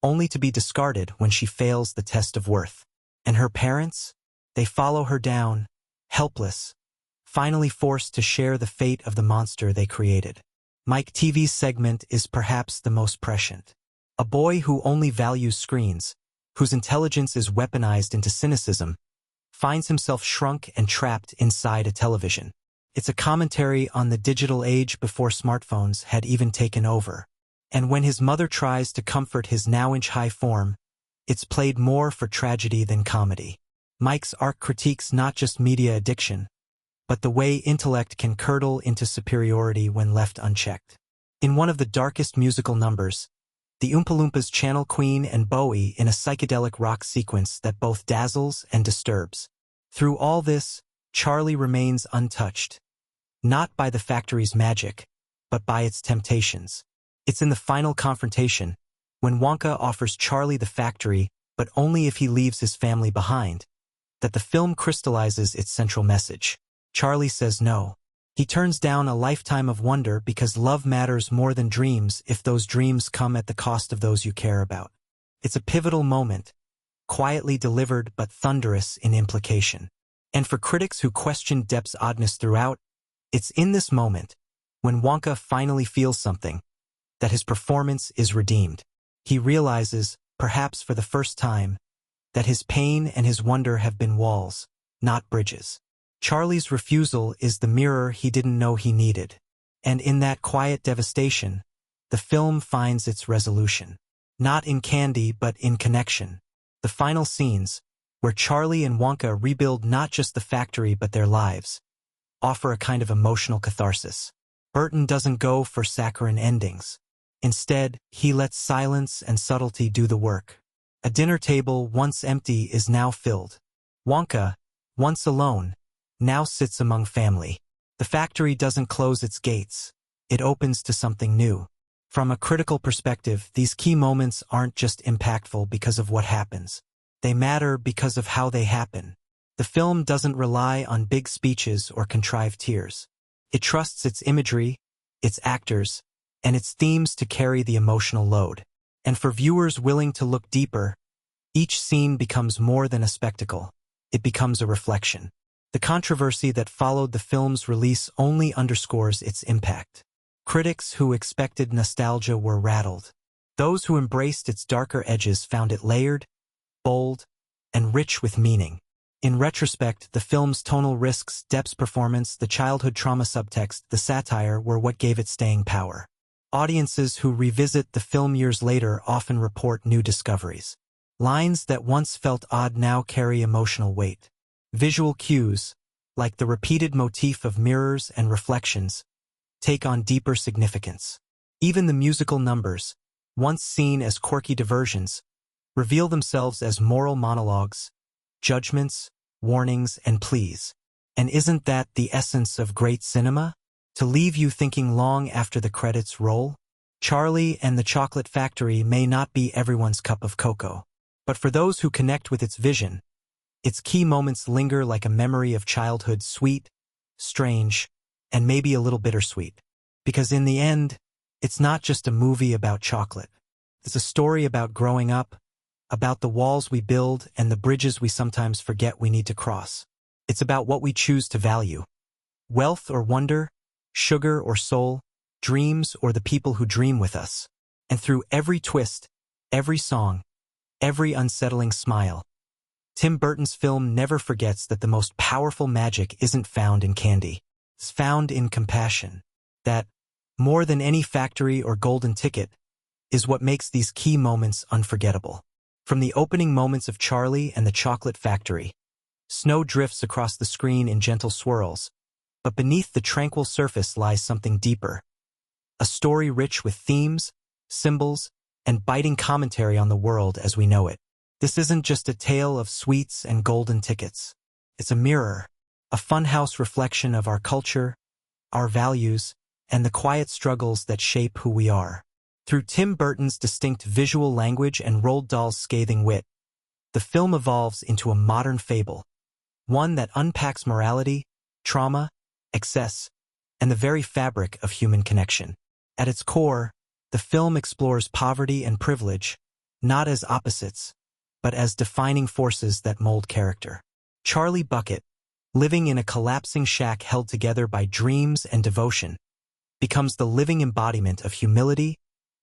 Speaker 1: only to be discarded when she fails the test of worth. And her parents? They follow her down, helpless, finally forced to share the fate of the monster they created. Mike TV's segment is perhaps the most prescient. A boy who only values screens, whose intelligence is weaponized into cynicism, finds himself shrunk and trapped inside a television. It's a commentary on the digital age before smartphones had even taken over. And when his mother tries to comfort his now-inch-high form, it's played more for tragedy than comedy. Mike's arc critiques not just media addiction, but the way intellect can curdle into superiority when left unchecked. In one of the darkest musical numbers, the Oompa Loompas channel Queen and Bowie in a psychedelic rock sequence that both dazzles and disturbs. Through all this, Charlie remains untouched. Not by the factory's magic, but by its temptations. It's in the final confrontation, when Wonka offers Charlie the factory, but only if he leaves his family behind, that the film crystallizes its central message. Charlie says no. He turns down a lifetime of wonder because love matters more than dreams if those dreams come at the cost of those you care about. It's a pivotal moment, quietly delivered but thunderous in implication. And for critics who question Depp's oddness throughout, it's in this moment, when Wonka finally feels something, that his performance is redeemed. He realizes, perhaps for the first time, that his pain and his wonder have been walls, not bridges. Charlie's refusal is the mirror he didn't know he needed. And in that quiet devastation, the film finds its resolution. Not in candy, but in connection. The final scenes, where Charlie and Wonka rebuild not just the factory but their lives, offer a kind of emotional catharsis. Burton doesn't go for saccharine endings. Instead, he lets silence and subtlety do the work. A dinner table once empty is now filled. Wonka, once alone, now sits among family. The factory doesn't close its gates. It opens to something new. From a critical perspective, these key moments aren't just impactful because of what happens. They matter because of how they happen. The film doesn't rely on big speeches or contrived tears. It trusts its imagery, its actors, and its themes to carry the emotional load. And for viewers willing to look deeper, each scene becomes more than a spectacle. It becomes a reflection. The controversy that followed the film's release only underscores its impact. Critics who expected nostalgia were rattled. Those who embraced its darker edges found it layered, bold, and rich with meaning. In retrospect, the film's tonal risks, Depp's performance, the childhood trauma subtext, the satire were what gave it staying power. Audiences who revisit the film years later often report new discoveries. Lines that once felt odd now carry emotional weight. Visual cues, like the repeated motif of mirrors and reflections, take on deeper significance. Even the musical numbers, once seen as quirky diversions, reveal themselves as moral monologues, judgments, warnings, and pleas. And isn't that the essence of great cinema? To leave you thinking long after the credits roll? Charlie and the Chocolate Factory may not be everyone's cup of cocoa, but for those who connect with its vision, its key moments linger like a memory of childhood, sweet, strange, and maybe a little bittersweet. Because in the end, it's not just a movie about chocolate. It's a story about growing up, about the walls we build and the bridges we sometimes forget we need to cross. It's about what we choose to value. Wealth or wonder, sugar or soul, dreams or the people who dream with us. And through every twist, every song, every unsettling smile, Tim Burton's film never forgets that the most powerful magic isn't found in candy. It's found in compassion. That, more than any factory or golden ticket, is what makes these key moments unforgettable. From the opening moments of Charlie and the Chocolate Factory, snow drifts across the screen in gentle swirls, but beneath the tranquil surface lies something deeper. A story rich with themes, symbols, and biting commentary on the world as we know it. This isn't just a tale of sweets and golden tickets. It's a mirror, a funhouse reflection of our culture, our values, and the quiet struggles that shape who we are. Through Tim Burton's distinct visual language and Roald Dahl's scathing wit, the film evolves into a modern fable, one that unpacks morality, trauma, excess, and the very fabric of human connection. At its core, the film explores poverty and privilege, not as opposites, but as defining forces that mold character. Charlie Bucket, living in a collapsing shack held together by dreams and devotion, becomes the living embodiment of humility,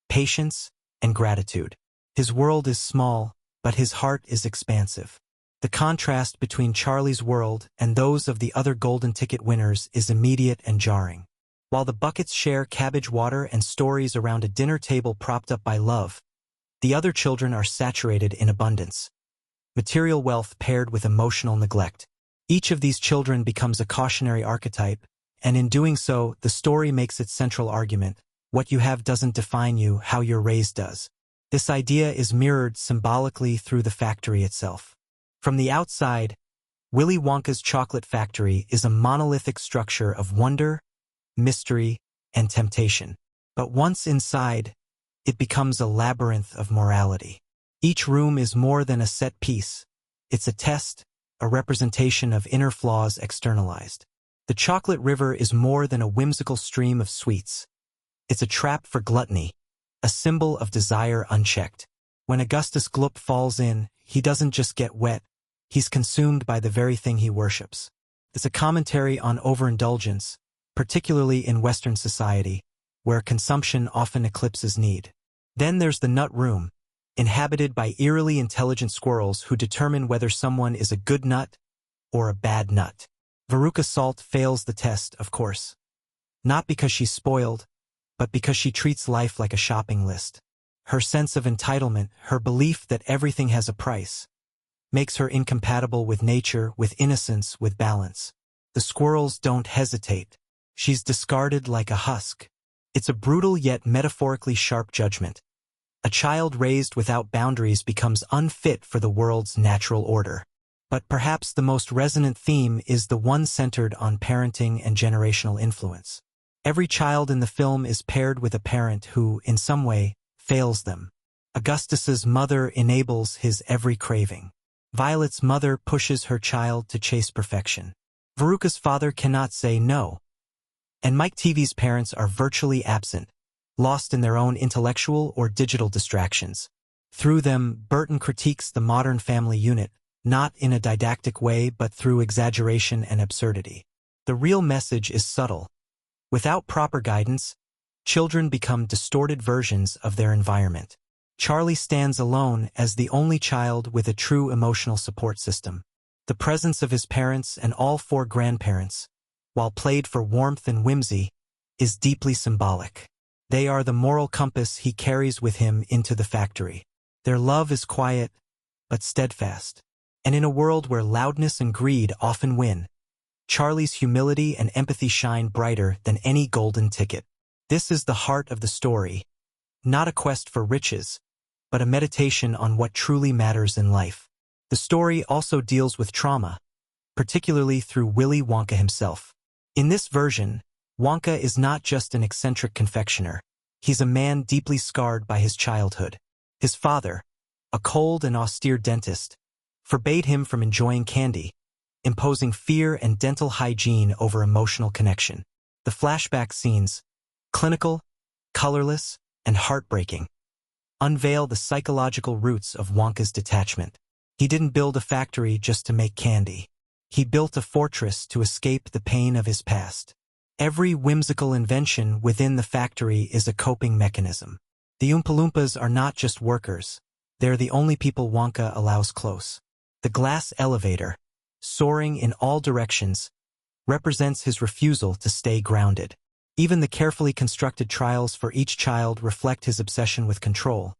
Speaker 1: patience, and gratitude. His world is small, but his heart is expansive. The contrast between Charlie's world and those of the other golden ticket winners is immediate and jarring. While the Buckets share cabbage water and stories around a dinner table propped up by love, the other children are saturated in abundance. Material wealth paired with emotional neglect. Each of these children becomes a cautionary archetype, and in doing so, the story makes its central argument: what you have doesn't define you, how you're raised does. This idea is mirrored symbolically through the factory itself. From the outside, Willy Wonka's Chocolate Factory is a monolithic structure of wonder, mystery, and temptation. But once inside, it becomes a labyrinth of morality. Each room is more than a set piece. It's a test, a representation of inner flaws externalized. The chocolate river is more than a whimsical stream of sweets. It's a trap for gluttony, a symbol of desire unchecked. When Augustus Gloop falls in, he doesn't just get wet, he's consumed by the very thing he worships. It's a commentary on overindulgence, particularly in Western society, where consumption often eclipses need. Then there's the nut room, inhabited by eerily intelligent squirrels who determine whether someone is a good nut or a bad nut. Veruca Salt fails the test, of course. Not because she's spoiled, but because she treats life like a shopping list. Her sense of entitlement, her belief that everything has a price, makes her incompatible with nature, with innocence, with balance. The squirrels don't hesitate. She's discarded like a husk. It's a brutal yet metaphorically sharp judgment. A child raised without boundaries becomes unfit for the world's natural order. But perhaps the most resonant theme is the one centered on parenting and generational influence. Every child in the film is paired with a parent who, in some way, fails them. Augustus's mother enables his every craving. Violet's mother pushes her child to chase perfection. Veruca's father cannot say no. And Mike TV's parents are virtually absent, lost in their own intellectual or digital distractions. Through them, Burton critiques the modern family unit, not in a didactic way but through exaggeration and absurdity. The real message is subtle. Without proper guidance, children become distorted versions of their environment. Charlie stands alone as the only child with a true emotional support system. The presence of his parents and all four grandparents, while played for warmth and whimsy, is deeply symbolic. They are the moral compass he carries with him into the factory. Their love is quiet, but steadfast. And in a world where loudness and greed often win, Charlie's humility and empathy shine brighter than any golden ticket. This is the heart of the story, not a quest for riches, but a meditation on what truly matters in life. The story also deals with trauma, particularly through Willy Wonka himself. In this version, Wonka is not just an eccentric confectioner. He's a man deeply scarred by his childhood. His father, a cold and austere dentist, forbade him from enjoying candy, imposing fear and dental hygiene over emotional connection. The flashback scenes, clinical, colorless, and heartbreaking, unveil the psychological roots of Wonka's detachment. He didn't build a factory just to make candy. He built a fortress to escape the pain of his past. Every whimsical invention within the factory is a coping mechanism. The Oompa Loompas are not just workers. They're the only people Wonka allows close. The glass elevator, soaring in all directions, represents his refusal to stay grounded. Even the carefully constructed trials for each child reflect his obsession with control.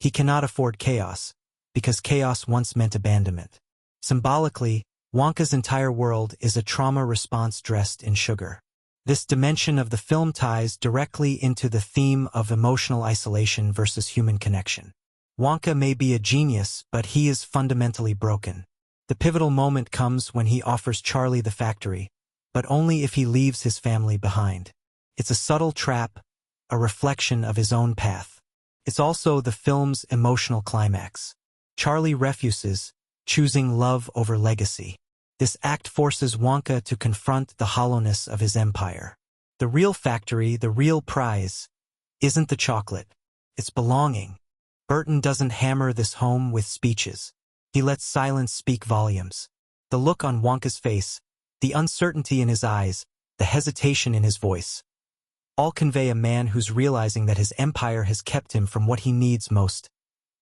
Speaker 1: He cannot afford chaos, because chaos once meant abandonment. Symbolically, Wonka's entire world is a trauma response dressed in sugar. This dimension of the film ties directly into the theme of emotional isolation versus human connection. Wonka may be a genius, but he is fundamentally broken. The pivotal moment comes when he offers Charlie the factory, but only if he leaves his family behind. It's a subtle trap, a reflection of his own path. It's also the film's emotional climax. Charlie refuses, choosing love over legacy. This act forces Wonka to confront the hollowness of his empire. The real factory, the real prize, isn't the chocolate. It's belonging. Burton doesn't hammer this home with speeches. He lets silence speak volumes. The look on Wonka's face, the uncertainty in his eyes, the hesitation in his voice, all convey a man who's realizing that his empire has kept him from what he needs most: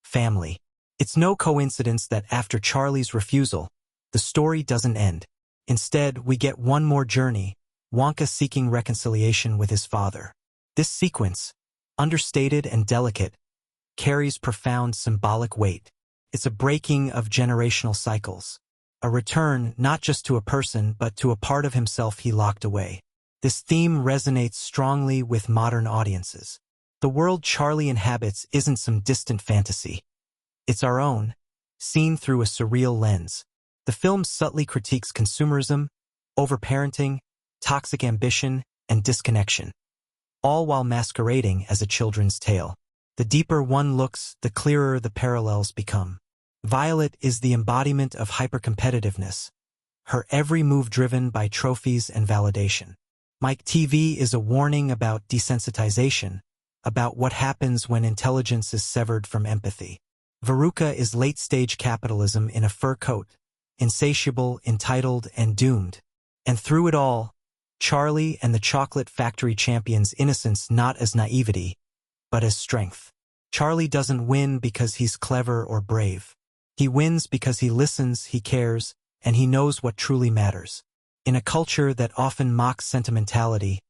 Speaker 1: family. It's no coincidence that after Charlie's refusal, the story doesn't end. Instead, we get one more journey, Wonka seeking reconciliation with his father. This sequence, understated and delicate, carries profound symbolic weight. It's a breaking of generational cycles, a return not just to a person but to a part of himself he locked away. This theme resonates strongly with modern audiences. The world Charlie inhabits isn't some distant fantasy. It's our own, seen through a surreal lens. The film subtly critiques consumerism, overparenting, toxic ambition, and disconnection, all while masquerading as a children's tale. The deeper one looks, the clearer the parallels become. Violet is the embodiment of hypercompetitiveness, her every move driven by trophies and validation. Mike TV is a warning about desensitization, about what happens when intelligence is severed from empathy. Veruca is late-stage capitalism in a fur coat, insatiable, entitled, and doomed. And through it all, Charlie and the Chocolate Factory champions innocence not as naivety, but as strength. Charlie doesn't win because he's clever or brave. He wins because he listens, he cares, and he knows what truly matters. In a culture that often mocks sentimentality,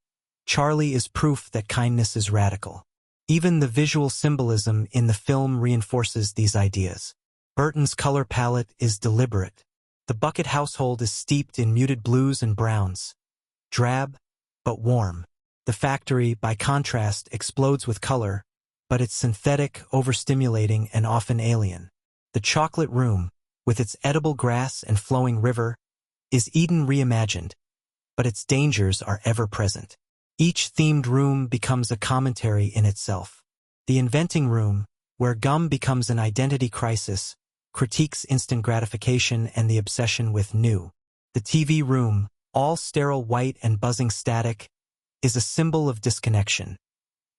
Speaker 1: Charlie is proof that kindness is radical. Even the visual symbolism in the film reinforces these ideas. Burton's color palette is deliberate. The Bucket household is steeped in muted blues and browns, drab, but warm. The factory, by contrast, explodes with color, but it's synthetic, overstimulating, and often alien. The chocolate room, with its edible grass and flowing river, is Eden reimagined, but its dangers are ever present. Each themed room becomes a commentary in itself. The inventing room, where gum becomes an identity crisis, critiques instant gratification and the obsession with new. The TV room, all sterile white and buzzing static, is a symbol of disconnection,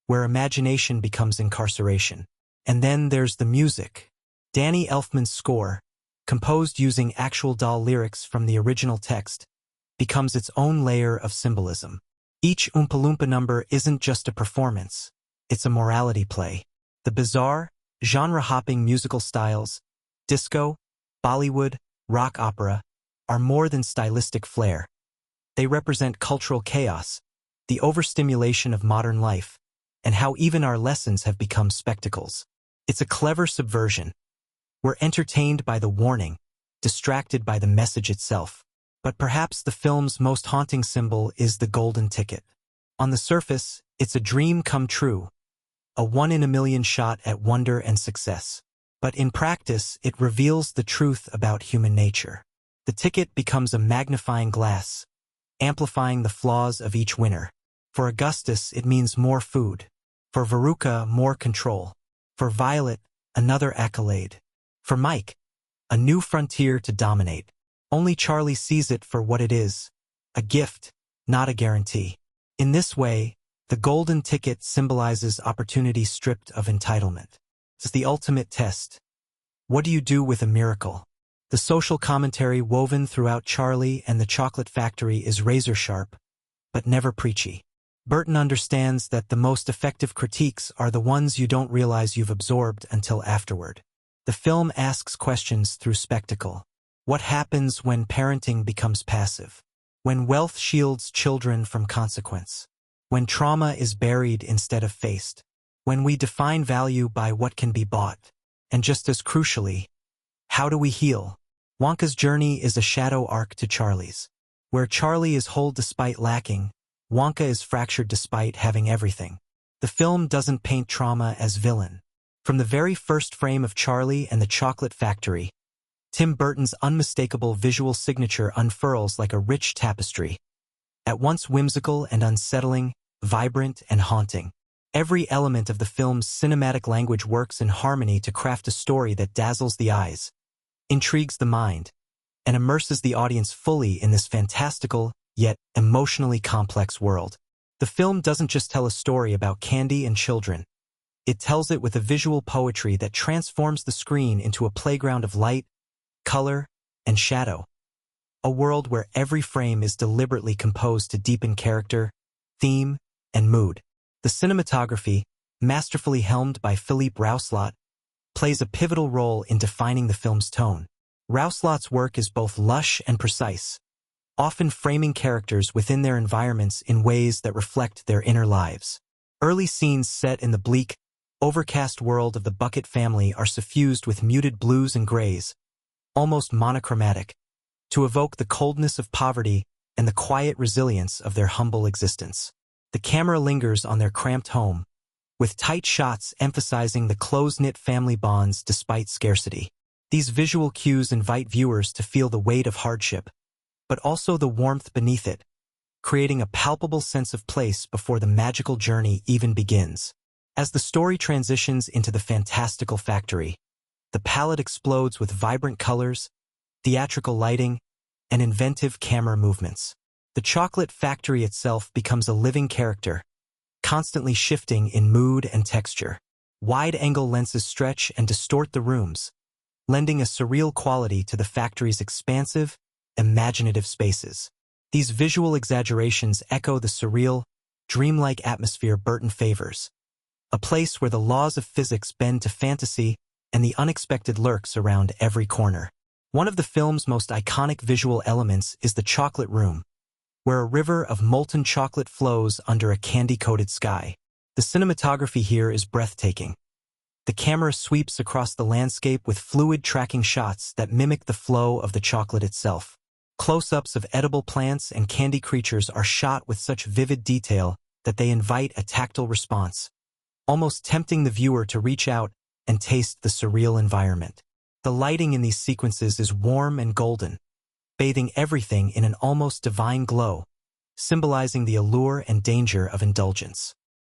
Speaker 1: where imagination becomes incarceration. And then there's the music. Danny Elfman's score, composed using actual doll lyrics from the original text, becomes its own layer of symbolism. Each Oompa Loompa number isn't just a performance, it's a morality play. The bizarre, genre-hopping musical styles, disco, Bollywood, rock opera, are more than stylistic flair. They represent cultural chaos, the overstimulation of modern life, and how even our lessons have become spectacles. It's a clever subversion. We're entertained by the warning, distracted by the message itself. But perhaps the film's most haunting symbol is the golden ticket. On the surface, it's a dream come true, a one-in-a-million shot at wonder and success. But in practice, it reveals the truth about human nature. The ticket becomes a magnifying glass, amplifying the flaws of each winner. For Augustus, it means more food. For Veruca, more control. For Violet, another accolade. For Mike, a new frontier to dominate. Only Charlie sees it for what it is, a gift, not a guarantee. In this way, the golden ticket symbolizes opportunity stripped of entitlement. It's the ultimate test. What do you do with a miracle? The social commentary woven throughout Charlie and the Chocolate Factory is razor-sharp, but never preachy. Burton understands that the most effective critiques are the ones you don't realize you've absorbed until afterward. The film asks questions through spectacle. What happens when parenting becomes passive? When wealth shields children from consequence? When trauma is buried instead of faced? When we define value by what can be bought? And just as crucially, how do we heal? Wonka's journey is a shadow arc to Charlie's. Where Charlie is whole despite lacking, Wonka is fractured despite having everything. The film doesn't paint trauma as villain. From the very first frame of Charlie and the Chocolate Factory, Tim Burton's unmistakable visual signature unfurls like a rich tapestry. At once whimsical and unsettling, vibrant and haunting. Every element of the film's cinematic language works in harmony to craft a story that dazzles the eyes, intrigues the mind, and immerses the audience fully in this fantastical, yet emotionally complex world. The film doesn't just tell a story about candy and children. It tells it with a visual poetry that transforms the screen into a playground of light, color, and shadow. A world where every frame is deliberately composed to deepen character, theme, and mood. The cinematography, masterfully helmed by Philippe Rousselot, plays a pivotal role in defining the film's tone. Rousselot's work is both lush and precise, often framing characters within their environments in ways that reflect their inner lives. Early scenes set in the bleak, overcast world of the Bucket family are suffused with muted blues and grays, almost monochromatic, to evoke the coldness of poverty and the quiet resilience of their humble existence. The camera lingers on their cramped home, with tight shots emphasizing the close-knit family bonds despite scarcity. These visual cues invite viewers to feel the weight of hardship, but also the warmth beneath it, creating a palpable sense of place before the magical journey even begins. As the story transitions into the fantastical factory, the palette explodes with vibrant colors, theatrical lighting, and inventive camera movements. The Chocolate Factory itself becomes a living character, constantly shifting in mood and texture. Wide-angle lenses stretch and distort the rooms, lending a surreal quality to the factory's expansive, imaginative spaces. These visual exaggerations echo the surreal, dreamlike atmosphere Burton favors, a place where the laws of physics bend to fantasy and the unexpected lurks around every corner. One of the film's most iconic visual elements is the chocolate room, where a river of molten chocolate flows under a candy-coated sky. The cinematography here is breathtaking. The camera sweeps across the landscape with fluid tracking shots that mimic the flow of the chocolate itself. Close-ups of edible plants and candy creatures are shot with such vivid detail that they invite a tactile response, almost tempting the viewer to reach out and taste the surreal environment. The lighting in these sequences is warm and golden, bathing everything in an almost divine glow, symbolizing the allure and danger of indulgence.